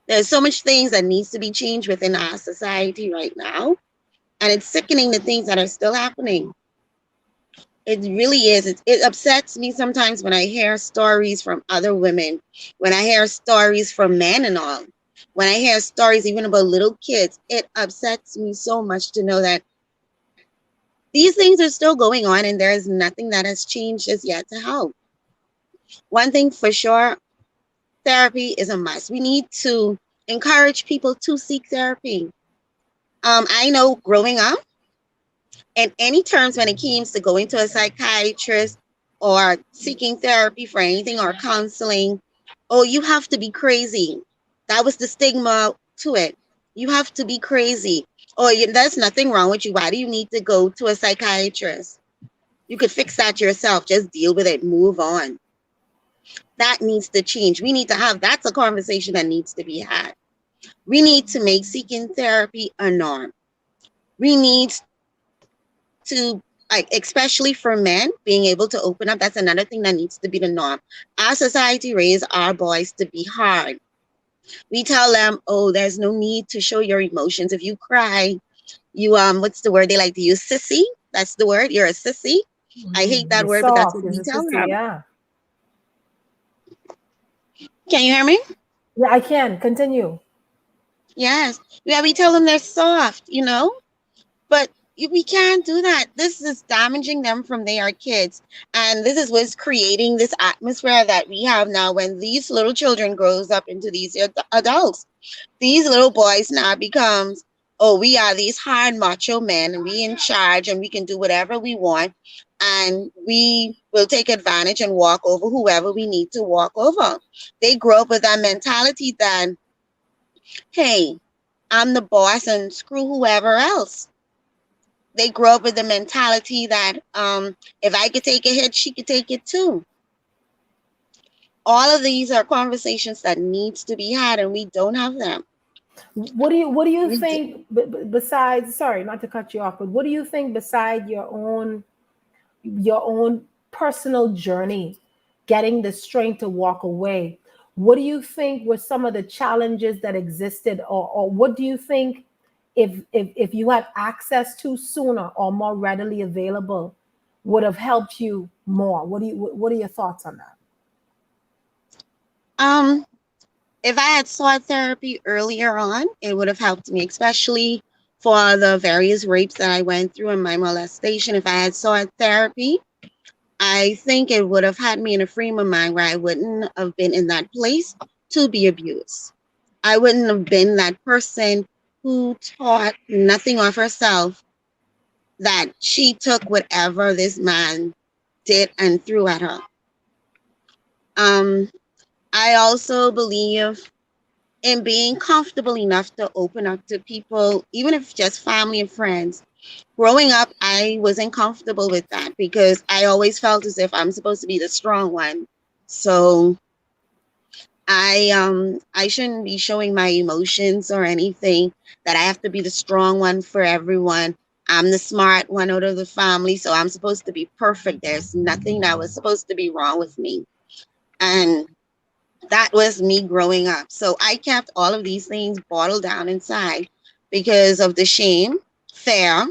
There's so much things that needs to be changed within our society right now. And it's sickening, the things that are still happening. It really is. It upsets me sometimes when I hear stories from other women, when I hear stories from men and all, when I hear stories even about little kids. It upsets me so much to know that these things are still going on and there is nothing that has changed as yet to help. One thing for sure, therapy is a must. We need to encourage people to seek therapy. I know growing up, in any terms when it came to going to a psychiatrist or seeking therapy for anything or counseling, oh, you have to be crazy. That was the stigma to it. You have to be crazy. Oh, there's nothing wrong with you. Why do you need to go to a psychiatrist? You could fix that yourself. Just deal with it. Move on. That needs to change. We need to have, that's a conversation that needs to be had. We need to make seeking therapy a norm. We need to, like, especially for men, being able to open up. That's another thing that needs to be the norm. Our society raised our boys to be hard. We tell them, oh, there's no need to show your emotions. If you cry, you what's the word they like to use? Sissy. That's the word. You're a sissy. I hate that You're word, but that's soft. what we It's a tell sissy, them. yeah. Can you hear me? Yeah, I can. Continue. Yes. Yeah, we tell them they're soft, but we can't do that. This is damaging them from they are kids. And this is what's creating this atmosphere that we have now when these little children grows up into these adults. These little boys now becomes, oh, we are these hard macho men and we in charge and we can do whatever we want. And we will take advantage and walk over whoever we need to walk over. They grow up with that mentality that, hey, I'm the boss and screw whoever else. They grow up with the mentality that if I could take a hit, she could take it too. All of these are conversations that needs to be had, and we don't have them. What do you think? Besides, sorry, not to cut you off, but what do you think beside your own personal journey, getting the strength to walk away? What do you think were some of the challenges that existed, or what do you think if you had access to sooner or more readily available would have helped you more? What are your thoughts on that? If I had sought therapy earlier on, it would have helped me, especially for the various rapes that I went through and my molestation. If I had sought therapy, I think it would have had me in a frame of mind where I wouldn't have been in that place to be abused. I wouldn't have been that person who taught nothing of herself, that she took whatever this man did and threw at her. I also believe in being comfortable enough to open up to people, even if just family and friends. Growing up, I wasn't comfortable with that because I always felt as if I'm supposed to be the strong one. So I shouldn't be showing my emotions or anything, that I have to be the strong one for everyone. I'm the smart one out of the family, so I'm supposed to be perfect. There's nothing that was supposed to be wrong with me. And that was me growing up. So I kept all of these things bottled down inside because of the shame, fear,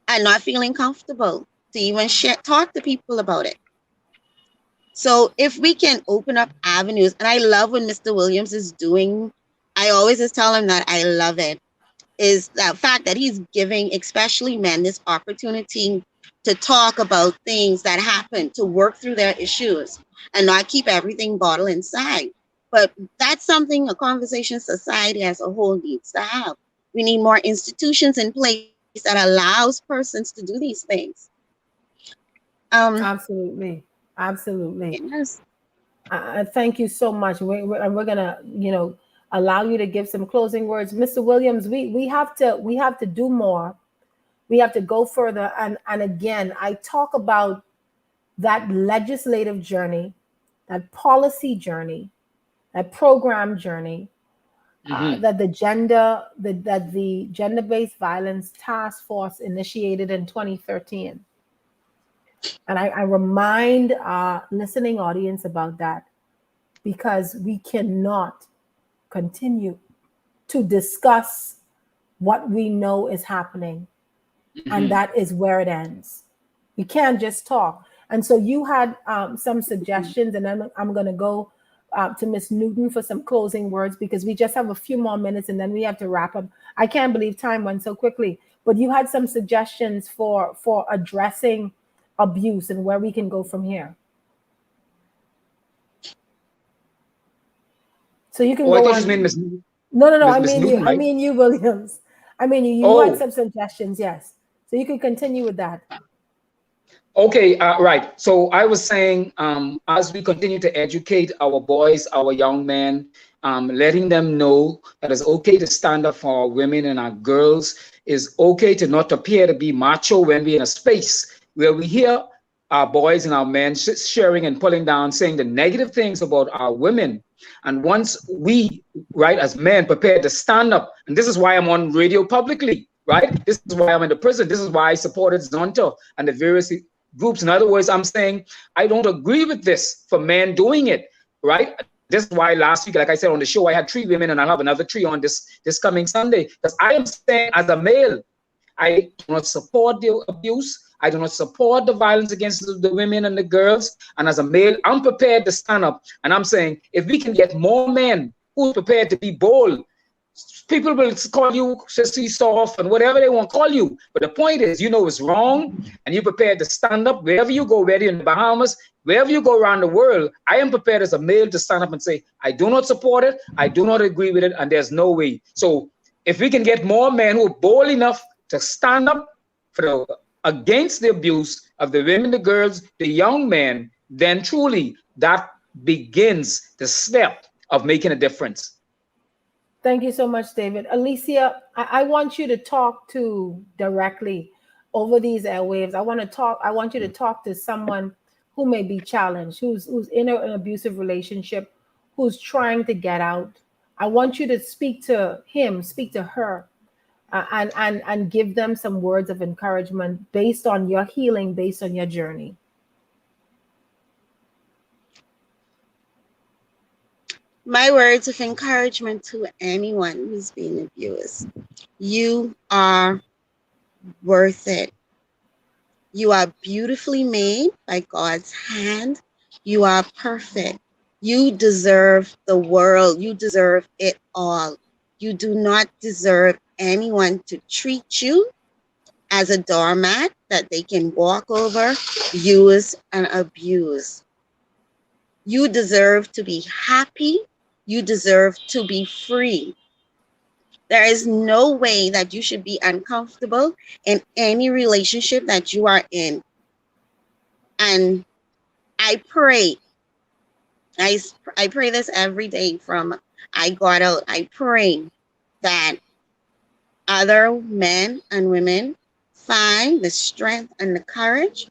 and not feeling comfortable to even talk to people about it. So if we can open up avenues, and I love what Mr. Williams is doing, I always just tell him that I love it, is the fact that he's giving especially men this opportunity to talk about things that happen, to work through their issues and not keep everything bottled inside. But that's something a conversation society as a whole needs to have. We need more institutions in place that allows persons to do these things. Absolutely. Yes. Thank you so much. We're gonna, allow you to give some closing words, Mr. Williams. We have to do more. We have to go further. And again, I talk about that legislative journey, that policy journey, that program journey, that the gender-based violence task force initiated in 2013. And I remind our listening audience about that, because we cannot continue to discuss what we know is happening. And that is where it ends. We can't just talk. And so you had some suggestions, and then I'm going to go to Ms. Newton for some closing words, because we just have a few more minutes and then we have to wrap up. I can't believe time went so quickly, but you had some suggestions for addressing abuse and where we can go from here. So you can go on. No. I mean you, Williams. I mean you had some suggestions, yes. So you can continue with that. Okay, right. So I was saying, as we continue to educate our boys, our young men, letting them know that it's okay to stand up for our women and our girls. It's okay to not appear to be macho when we're in a space where we hear our boys and our men sharing and pulling down, saying the negative things about our women. And once we, right, as men, prepare to stand up, and this is why I'm on radio publicly, right? This is why I'm in the prison. This is why I supported Zonta and the various groups. In other words, I'm saying I don't agree with this for men doing it, right? This is why last week, like I said on the show, I had 3 women, and I'll have another 3 on this coming Sunday. Because I am saying, as a male, I do not support the abuse. I do not support the violence against the women and the girls. And as a male, I'm prepared to stand up. And I'm saying, if we can get more men who are prepared to be bold, people will call you sissy, soft, and whatever they want to call you. But the point is, you know it's wrong, and you're prepared to stand up wherever you go, whether in the Bahamas, wherever you go around the world. I am prepared as a male to stand up and say, I do not support it, I do not agree with it, and there's no way. So if we can get more men who are bold enough to stand up against the abuse of the women, the girls, the young men, then truly that begins the step of making a difference. Thank you so much, David. Alicia, I want you to talk directly over these airwaves. I want you to talk to someone who may be challenged, who's in an abusive relationship, who's trying to get out. I want you to speak to him, speak to her, and give them some words of encouragement based on your healing, based on your journey. My words of encouragement to anyone who's being abused: you are worth it. You are beautifully made by God's hand. You are perfect. You deserve the world. You deserve it all. You do not deserve anyone to treat you as a doormat that they can walk over, use, and abuse. You deserve to be happy. You deserve to be free. There is no way that you should be uncomfortable in any relationship that you are in. And I pray this every day from I got out. I pray that other men and women find the strength and the courage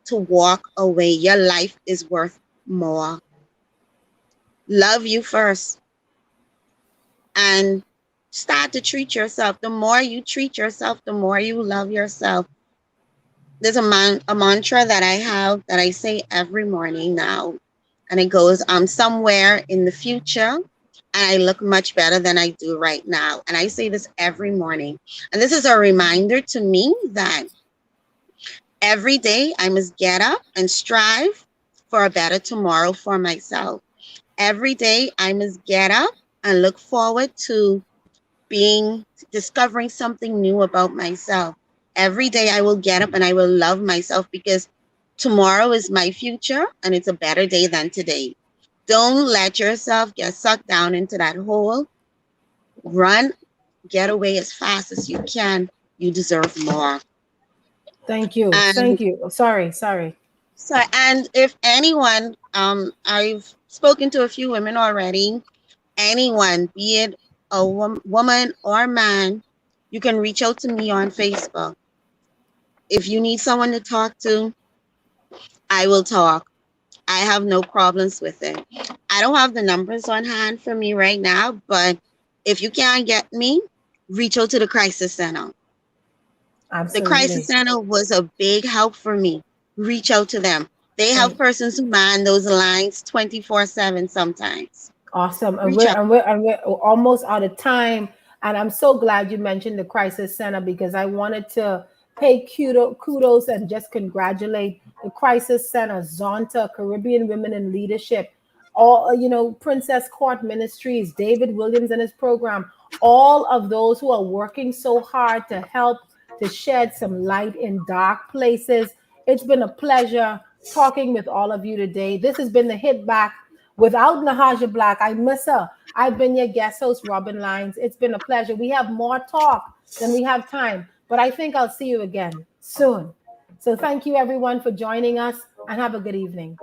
to walk away. Your life is worth more. Love you first. And start to treat yourself. The more you treat yourself, the more you love yourself. There's a mantra that I have that I say every morning now. And it goes, I'm somewhere in the future and I look much better than I do right now. And I say this every morning. And this is a reminder to me that every day I must get up and strive for a better tomorrow for myself. Every day I must get up and look forward to discovering something new about myself. Every day I will get up and I will love myself, because tomorrow is my future and it's a better day than today. Don't let yourself get sucked down into that hole. Run, get away as fast as you can. You deserve more. Thank you. Thank you. Sorry. So, and if anyone, I've spoken to a few women already, anyone, be it a woman or man, you can reach out to me on Facebook. If you need someone to talk to, I will talk. I have no problems with it. I don't have the numbers on hand for me right now, but if you can't get me, reach out to the Crisis Center. Absolutely. The Crisis Center was a big help for me. Reach out to them. They have persons who man those lines 24/7 sometimes. Awesome. And we're almost out of time. And I'm so glad you mentioned the Crisis Center, because I wanted to pay kudos and just congratulate the Crisis Center, Zonta, Caribbean Women in Leadership, all, Princess Court Ministries, David Williams and his program, all of those who are working so hard to help to shed some light in dark places. It's been a pleasure talking with all of you today. This has been the Hit Back without Nahaja Black. I miss her. I've been your guest host, Robyn Lynes. It's been a pleasure. We have more talk than we have time, but I think I'll see you again soon. So thank you everyone for joining us, and have a good evening.